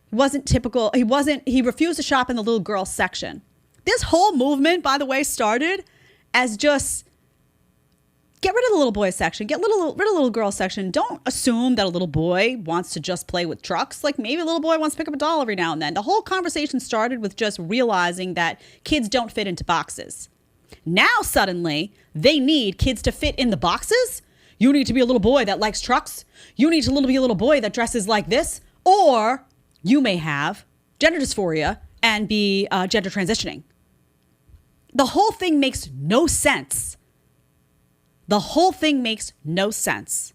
He wasn't typical. He refused to shop in the little girl section. This whole movement, by the way, started as just get rid of the little boy section, rid of the little girl section. Don't assume that a little boy wants to just play with trucks. Like maybe a little boy wants to pick up a doll every now and then. The whole conversation started with just realizing that kids don't fit into boxes. Now suddenly they need kids to fit in the boxes. You need to be a little boy that likes trucks. You need to be a little boy that dresses like this. Or you may have gender dysphoria and be gender transitioning. The whole thing makes no sense. The whole thing makes no sense.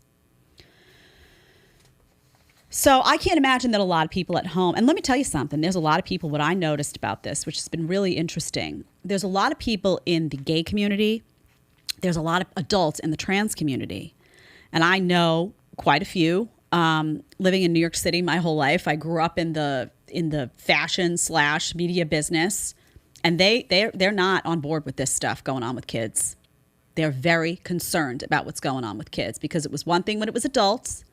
So I can't imagine that a lot of people at home, and let me tell you something, there's a lot of people, what I noticed about this, which has been really interesting, there's a lot of people in the gay community, there's a lot of adults in the trans community, and I know quite a few. Living in New York City my whole life, I grew up in the fashion / media business, and they're not on board with this stuff going on with kids. They're very concerned about what's going on with kids because it was one thing when it was adults,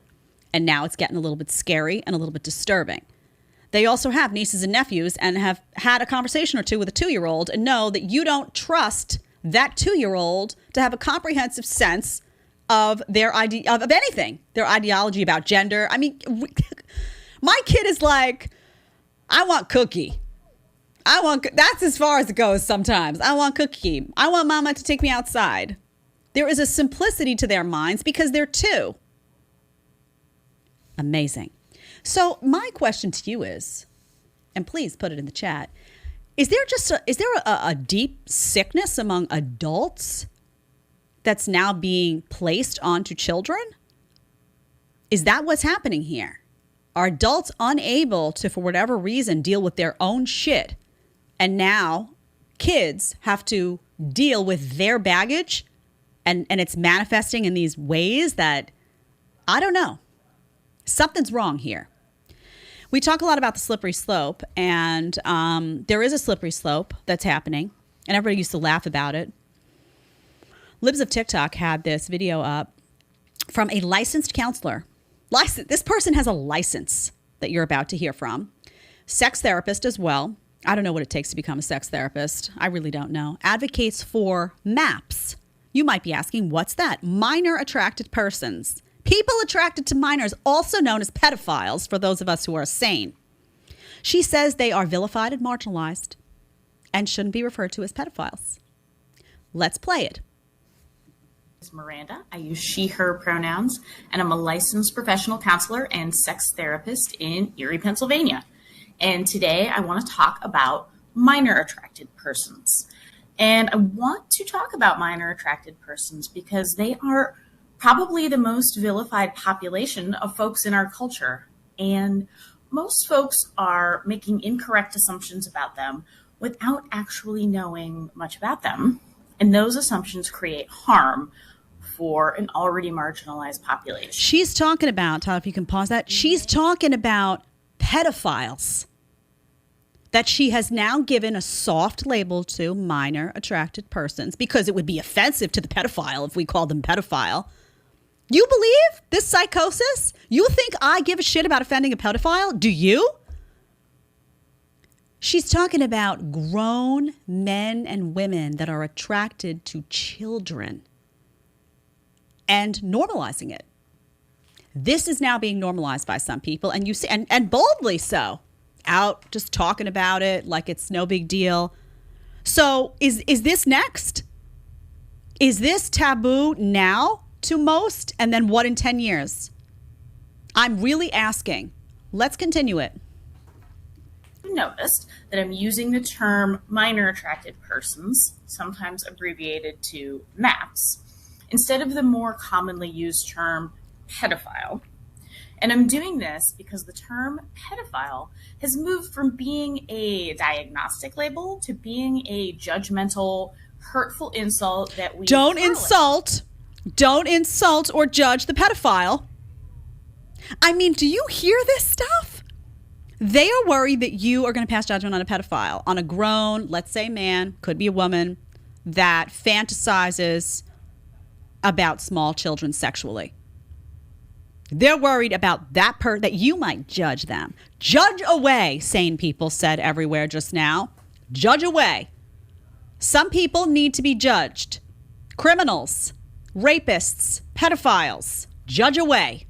and now it's getting a little bit scary and a little bit disturbing. They also have nieces and nephews and have had a conversation or two with a 2-year-old and know that you don't trust that 2-year-old to have a comprehensive sense of their of anything, their ideology about gender. I mean, my kid is like, I want cookie. That's as far as it goes sometimes. I want cookie. I want mama to take me outside. There is a simplicity to their minds because they're 2. Amazing. So my question to you is, and please put it in the chat, is there a deep sickness among adults that's now being placed onto children? Is that what's happening here? Are adults unable to, for whatever reason, deal with their own shit? And now kids have to deal with their baggage and it's manifesting in these ways that, I don't know. Something's wrong here. We talk a lot about the slippery slope, and there is a slippery slope that's happening, and everybody used to laugh about it. Libs of TikTok had this video up from a licensed counselor. This person has a license that you're about to hear from. Sex therapist as well. I don't know what it takes to become a sex therapist. I really don't know. Advocates for MAPS. You might be asking, what's that? Minor attracted persons. People attracted to minors, also known as pedophiles, for those of us who are sane. She says they are vilified and marginalized and shouldn't be referred to as pedophiles. Let's play it. Miranda. I use she, her pronouns, and I'm a licensed professional counselor and sex therapist in Erie, Pennsylvania. And today I want to talk about minor attracted persons. And I want to talk about minor attracted persons because they are probably the most vilified population of folks in our culture. And most folks are making incorrect assumptions about them without actually knowing much about them. And those assumptions create harm for an already marginalized population. She's talking about, Todd, if you can pause that, she's talking about pedophiles that she has now given a soft label to minor attracted persons because it would be offensive to the pedophile if we called them pedophile. You believe this psychosis? You think I give a shit about offending a pedophile? Do you? She's talking about grown men and women that are attracted to children and normalizing it. This is now being normalized by some people, and you see, and boldly so, out just talking about it like it's no big deal. So is this next? Is this taboo now to most? And then what in 10 years? I'm really asking. Let's continue it. Noticed that I'm using the term minor attracted persons, sometimes abbreviated to MAPS, instead of the more commonly used term pedophile. And I'm doing this because the term pedophile has moved from being a diagnostic label to being a judgmental, hurtful insult that we don't insult or judge the pedophile. I mean, do you hear this stuff? They are worried that you are going to pass judgment on a pedophile, on a grown, let's say man, could be a woman, that fantasizes about small children sexually. They're worried about that you might judge them. Judge away, sane people said everywhere just now. Judge away. Some people need to be judged. Criminals, rapists, pedophiles, judge away.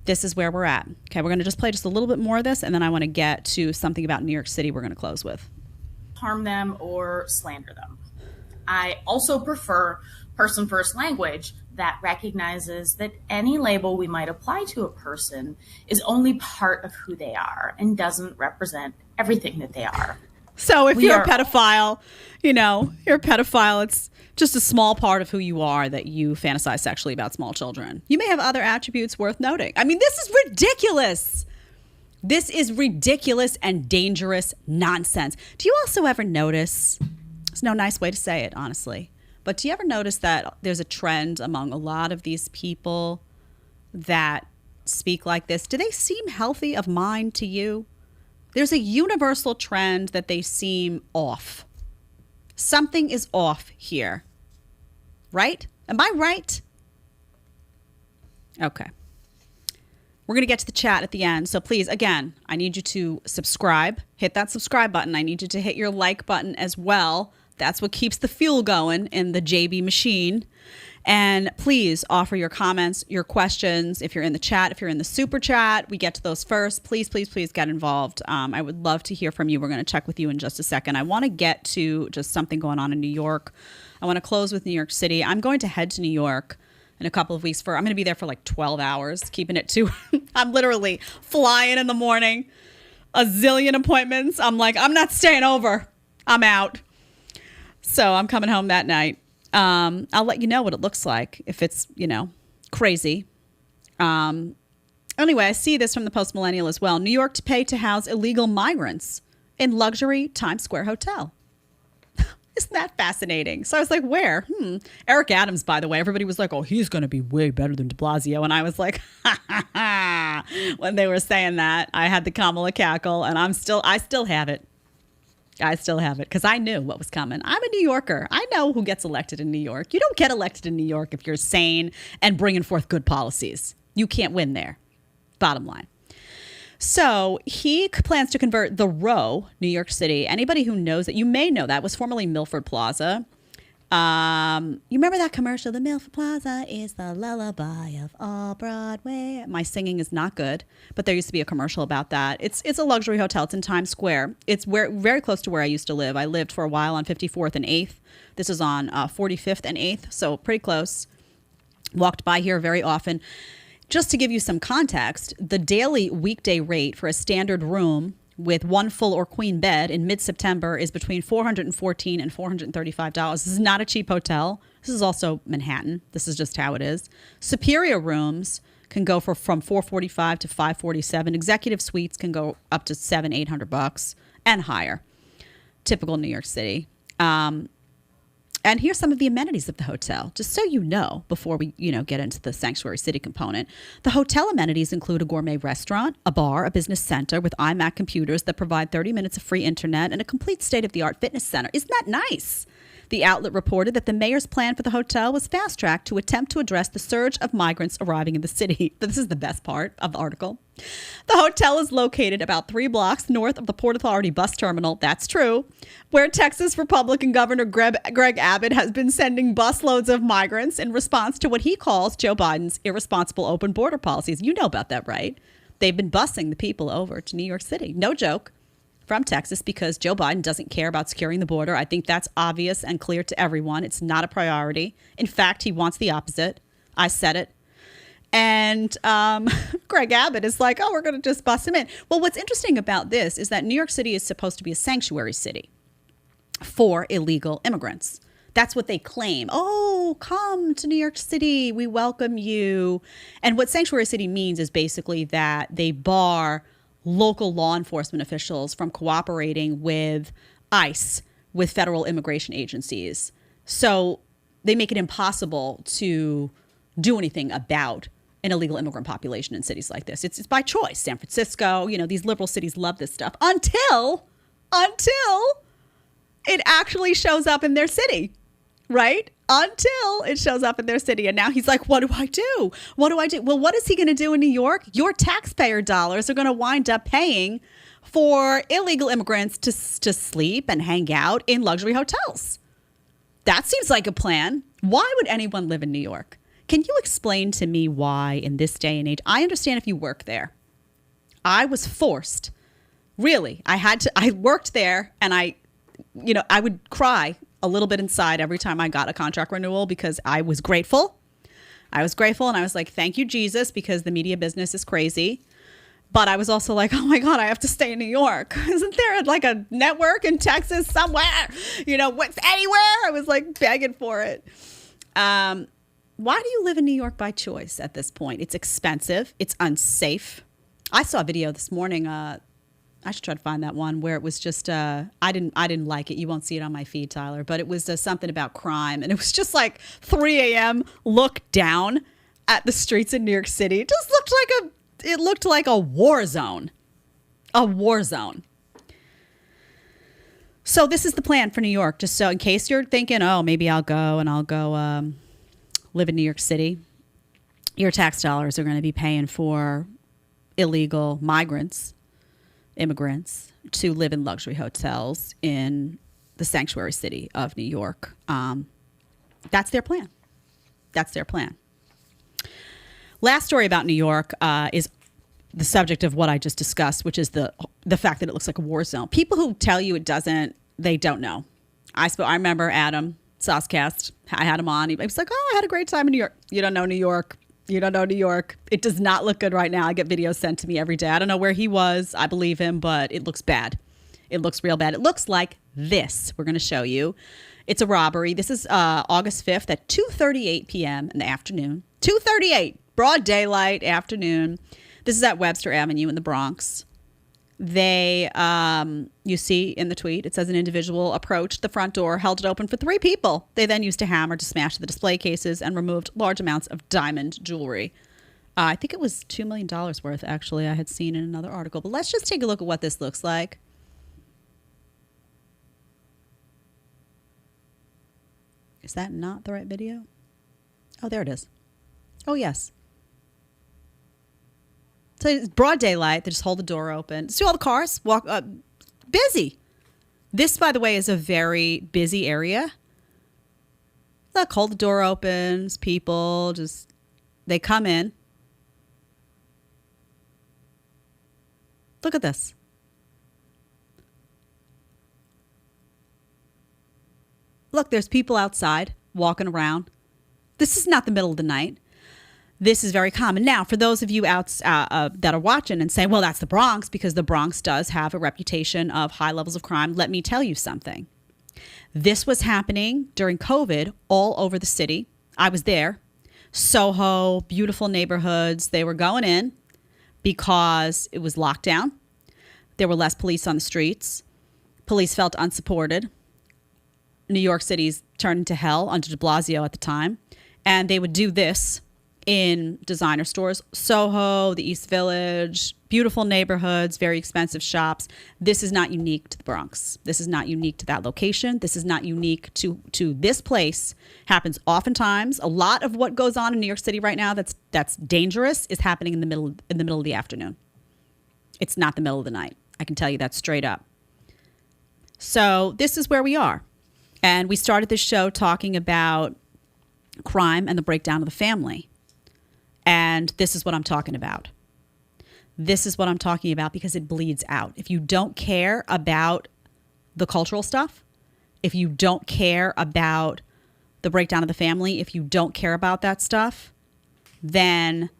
This is where we're at. Okay, we're going to just play just a little bit more of this, and then I want to get to something about New York City we're going to close with. Harm them or slander them. I also prefer person first language that recognizes that any label we might apply to a person is only part of who they are and doesn't represent everything that they are. So if you're a pedophile, it's just a small part of who you are that you fantasize sexually about small children. You may have other attributes worth noting. I mean, this is ridiculous. This is ridiculous and dangerous nonsense. Do you also ever notice, there's no nice way to say it, honestly, but do you ever notice that there's a trend among a lot of these people that speak like this? Do they seem healthy of mind to you? There's a universal trend that they seem off. Something is off here. Right? Am I right? Okay. We're going to get to the chat at the end. So please, again, I need you to subscribe. Hit that subscribe button. I need you to hit your like button as well. That's what keeps the fuel going in the JB machine. And please offer your comments, your questions. If you're in the chat, if you're in the super chat, we get to those first. Please, please, please get involved. I would love to hear from you. We're going to check with you in just a second. I want to get to just something going on in New York. I want to close with New York City. I'm going to head to New York in a couple of weeks I'm going to be there for like 12 hours, keeping it to, I'm literally flying in the morning, a zillion appointments. I'm like, I'm not staying over. I'm out. So I'm coming home that night. I'll let you know what it looks like if it's, crazy. Anyway, I see this from the Post Millennial as well. New York to pay to house illegal migrants in luxury Times Square hotel. Isn't that fascinating? So I was like, where? Eric Adams, by the way, everybody was like, oh, he's going to be way better than de Blasio. And I was like, ha, ha, ha. When they were saying that, I had the Kamala cackle, and I still have it. I still have it because I knew what was coming. I'm a New Yorker. I know who gets elected in New York. You don't get elected in New York if you're sane and bringing forth good policies. You can't win there. Bottom line. So he plans to convert the Row, New York City. Anybody who knows it, you may know that was formerly Milford Plaza. You remember that commercial? The Milford Plaza is the lullaby of all Broadway. My singing is not good, but there used to be a commercial about that. It's a luxury hotel. It's in Times Square. It's very close to where I used to live. I lived for a while on 54th and 8th. This is on 45th and 8th, so pretty close. Walked by here very often. Just to give you some context, the daily weekday rate for a standard room with one full or queen bed in mid-September is between $414 and $435. This is not a cheap hotel. This is also Manhattan. This is just how it is. Superior rooms can go from $445 to $547. Executive suites can go up to $700-800 and higher. Typical New York City. And here's some of the amenities of the hotel, just so you know, before we, get into the sanctuary city component. The hotel amenities include a gourmet restaurant, a bar, a business center with iMac computers that provide 30 minutes of free internet, and a complete state-of-the-art fitness center. Isn't that nice? The outlet reported that the mayor's plan for the hotel was fast-tracked to attempt to address the surge of migrants arriving in the city. This is the best part of the article. The hotel is located about 3 blocks north of the Port Authority bus terminal. That's true. Where Texas Republican Governor Greg Abbott has been sending busloads of migrants in response to what he calls Joe Biden's irresponsible open border policies. You know about that, right? They've been busing the people over to New York City. No joke. From Texas, because Joe Biden doesn't care about securing the border. I think that's obvious and clear to everyone. It's not a priority. In fact, he wants the opposite. I said it. And Greg Abbott is like, oh, we're going to just bust him in. Well, what's interesting about this is that New York City is supposed to be a sanctuary city for illegal immigrants. That's what they claim. Oh, come to New York City. We welcome you. And what sanctuary city means is basically that they bar local law enforcement officials from cooperating with ICE, with federal immigration agencies. So they make it impossible to do anything about an illegal immigrant population in cities like this. It's by choice. San Francisco, these liberal cities love this stuff until it actually shows up in their city, right? Until it shows up in their city. And now he's like, what do I do? What do I do? Well, what is he going to do in New York? Your taxpayer dollars are going to wind up paying for illegal immigrants to sleep and hang out in luxury hotels. That seems like a plan. Why would anyone live in New York? Can you explain to me why in this day and age? I understand if you work there. I was forced. Really, I worked there, and I would cry a little bit inside every time I got a contract renewal because I was grateful. And I was like, thank you, Jesus, because the media business is crazy. But I was also like, oh my God, I have to stay in New York. Isn't there like a network in Texas somewhere? What's anywhere? I was like begging for it. Why do you live in New York by choice at this point? It's expensive. It's unsafe. I saw a video this morning. I should try to find that one where it was just, I didn't like it. You won't see it on my feed, Tyler, but it was something about crime. And it was just like 3 a.m. look down at the streets in New York City. It just looked like a war zone. A war zone. So this is the plan for New York. Just so in case you're thinking, oh, maybe I'll go live in New York City. Your tax dollars are going to be paying for illegal immigrants to live in luxury hotels in the sanctuary city of New York. That's their plan. Last story about New York is the subject of what I just discussed, which is the fact that it looks like a war zone. People who tell you it doesn't, they don't know. I remember Adam Soscast. I had him on. He was like, oh, I had a great time in New York. You don't know New York. It does not look good right now. I get videos sent to me every day. I don't know where he was. I believe him, but it looks bad. It looks real bad. It looks like this. We're going to show you. It's a robbery. This is August 5th at 2:38 p.m. in the afternoon. 2:38, broad daylight afternoon. This is at Webster Avenue in the Bronx. They, you see in the tweet, it says an individual approached the front door, held it open for 3 people. They then used a hammer to smash the display cases and removed large amounts of diamond jewelry. I think it was $2 million worth, actually, I had seen in another article. But let's just take a look at what this looks like. Is that not the right video? Oh, there it is. Oh, yes. So it's broad daylight. They just hold the door open. See all the cars walk busy. This, by the way, is a very busy area. Look, hold the door opens. People just, they come in. Look at this. Look, there's people outside walking around. This is not the middle of the night. This is very common. Now, for those of you out that are watching and saying, well, that's the Bronx, because the Bronx does have a reputation of high levels of crime, let me tell you something. This was happening during COVID all over the city. I was there. Soho, beautiful neighborhoods. They were going in because it was lockdown. There were less police on the streets. Police felt unsupported. New York City's turned into hell under de Blasio at the time. And they would do this in designer stores. Soho, the East Village, beautiful neighborhoods, very expensive shops. This is not unique to the Bronx. This is not unique to that location. This is not unique to this place. Happens oftentimes. A lot of what goes on in New York City right now that's dangerous is happening in the middle of the afternoon. It's not the middle of the night. I can tell you that straight up. So this is where we are. And we started this show talking about crime and the breakdown of the family. And this is what I'm talking about. This is what I'm talking about because it bleeds out. If you don't care about the cultural stuff, if you don't care about the breakdown of the family, if you don't care about that stuff, then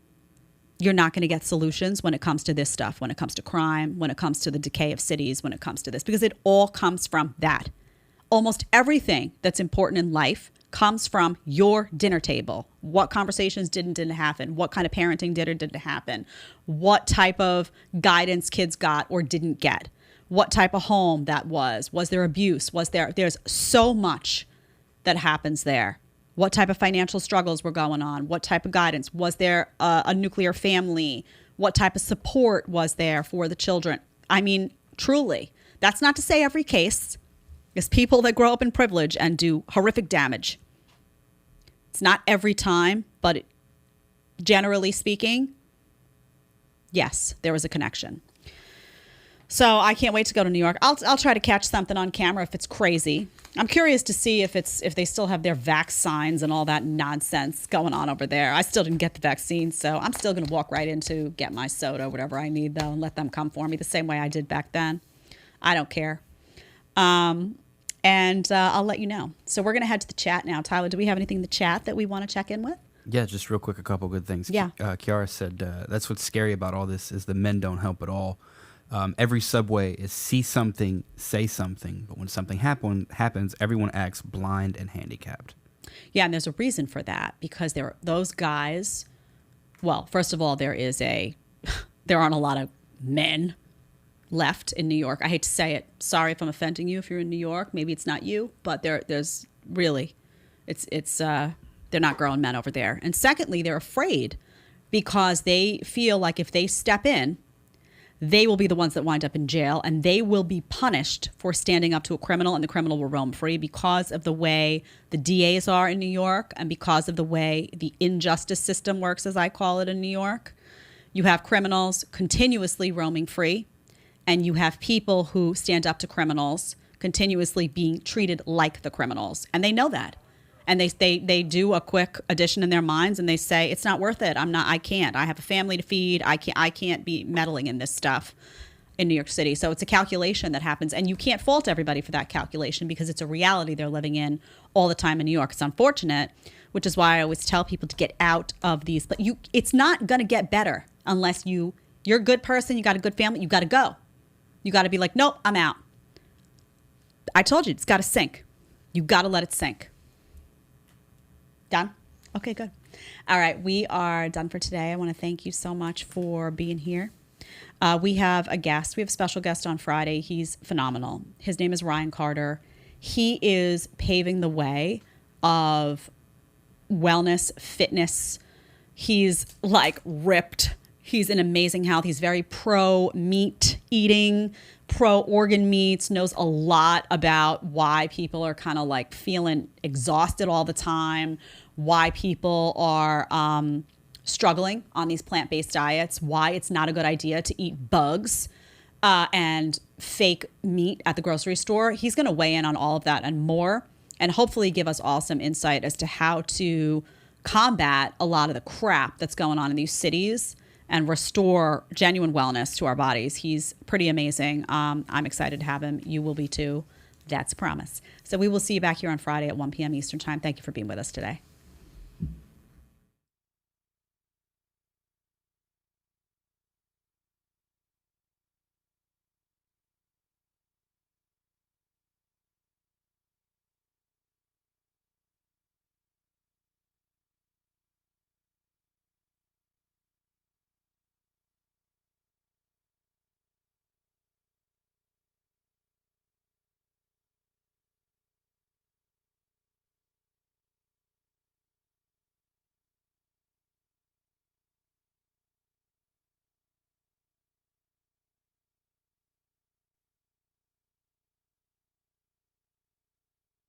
you're not going to get solutions when it comes to this stuff, when it comes to crime, when it comes to the decay of cities, when it comes to this, because it all comes from that. Almost everything that's important in life comes from your dinner table. What conversations didn't happen? What kind of parenting did or didn't happen? What type of guidance kids got or didn't get? What type of home that was? Was there abuse? There's so much that happens there. What type of financial struggles were going on? What type of guidance? Was there a nuclear family? What type of support was there for the children? I mean, truly, that's not to say every case. There's people that grow up in privilege and do horrific damage. It's not every time, but generally speaking, yes, there was a connection. So I can't wait to go to New York. I'll try to catch something on camera if it's crazy. I'm curious to see if they still have their vax signs and all that nonsense going on over there. I still didn't get the vaccine, so I'm still going to walk right in to get my soda, whatever I need, though, and let them come for me the same way I did back then. I don't care. And I'll let you know. So we're going to head to the chat now. Tyler, do we have anything in the chat that we want to check in with? Yeah, just real quick, a couple good things. Yeah. Kiara said that's what's scary about all this is the men don't help at all. Every subway is see something, say something. But when something happens, everyone acts blind and handicapped. Yeah, and there's a reason for that because those guys, well, first of all, there aren't a lot of men left in New York. I hate to say it. Sorry if I'm offending you if you're in New York. Maybe it's not you, but there's really, they're not grown men over there. And secondly, they're afraid because they feel like if they step in, they will be the ones that wind up in jail and they will be punished for standing up to a criminal and the criminal will roam free because of the way the DAs are in New York and because of the way the injustice system works, as I call it in New York. You have criminals continuously roaming free and you have people who stand up to criminals continuously being treated like the criminals. And they know that. And they do a quick addition in their minds and they say, it's not worth it. I can't. I have a family to feed. I can't be meddling in this stuff in New York City. So it's a calculation that happens. And you can't fault everybody for that calculation because it's a reality they're living in all the time in New York. It's unfortunate, which is why I always tell people to get out of these. But it's not going to get better unless you're a good person, you got a good family, you got to go. You got to be like, nope, I'm out. I told you, it's got to sink. You got to let it sink. Done? Okay, good. All right, we are done for today. I want to thank you so much for being here. We have a guest. We have a special guest on Friday. He's phenomenal. His name is Ryan Carter. He is paving the way of wellness, fitness. He's like ripped. He's in amazing health. He's very pro meat eating, pro organ meats, knows a lot about why people are kind of like feeling exhausted all the time, why people are struggling on these plant-based diets, why it's not a good idea to eat bugs and fake meat at the grocery store. He's going to weigh in on all of that and more. and hopefully give us all some insight as to how to combat a lot of the crap that's going on in these cities and restore genuine wellness to our bodies. He's pretty amazing. I'm excited to have him. You will be too. That's a promise. So we will see you back here on Friday at 1 p.m. Eastern Time. Thank you for being with us today.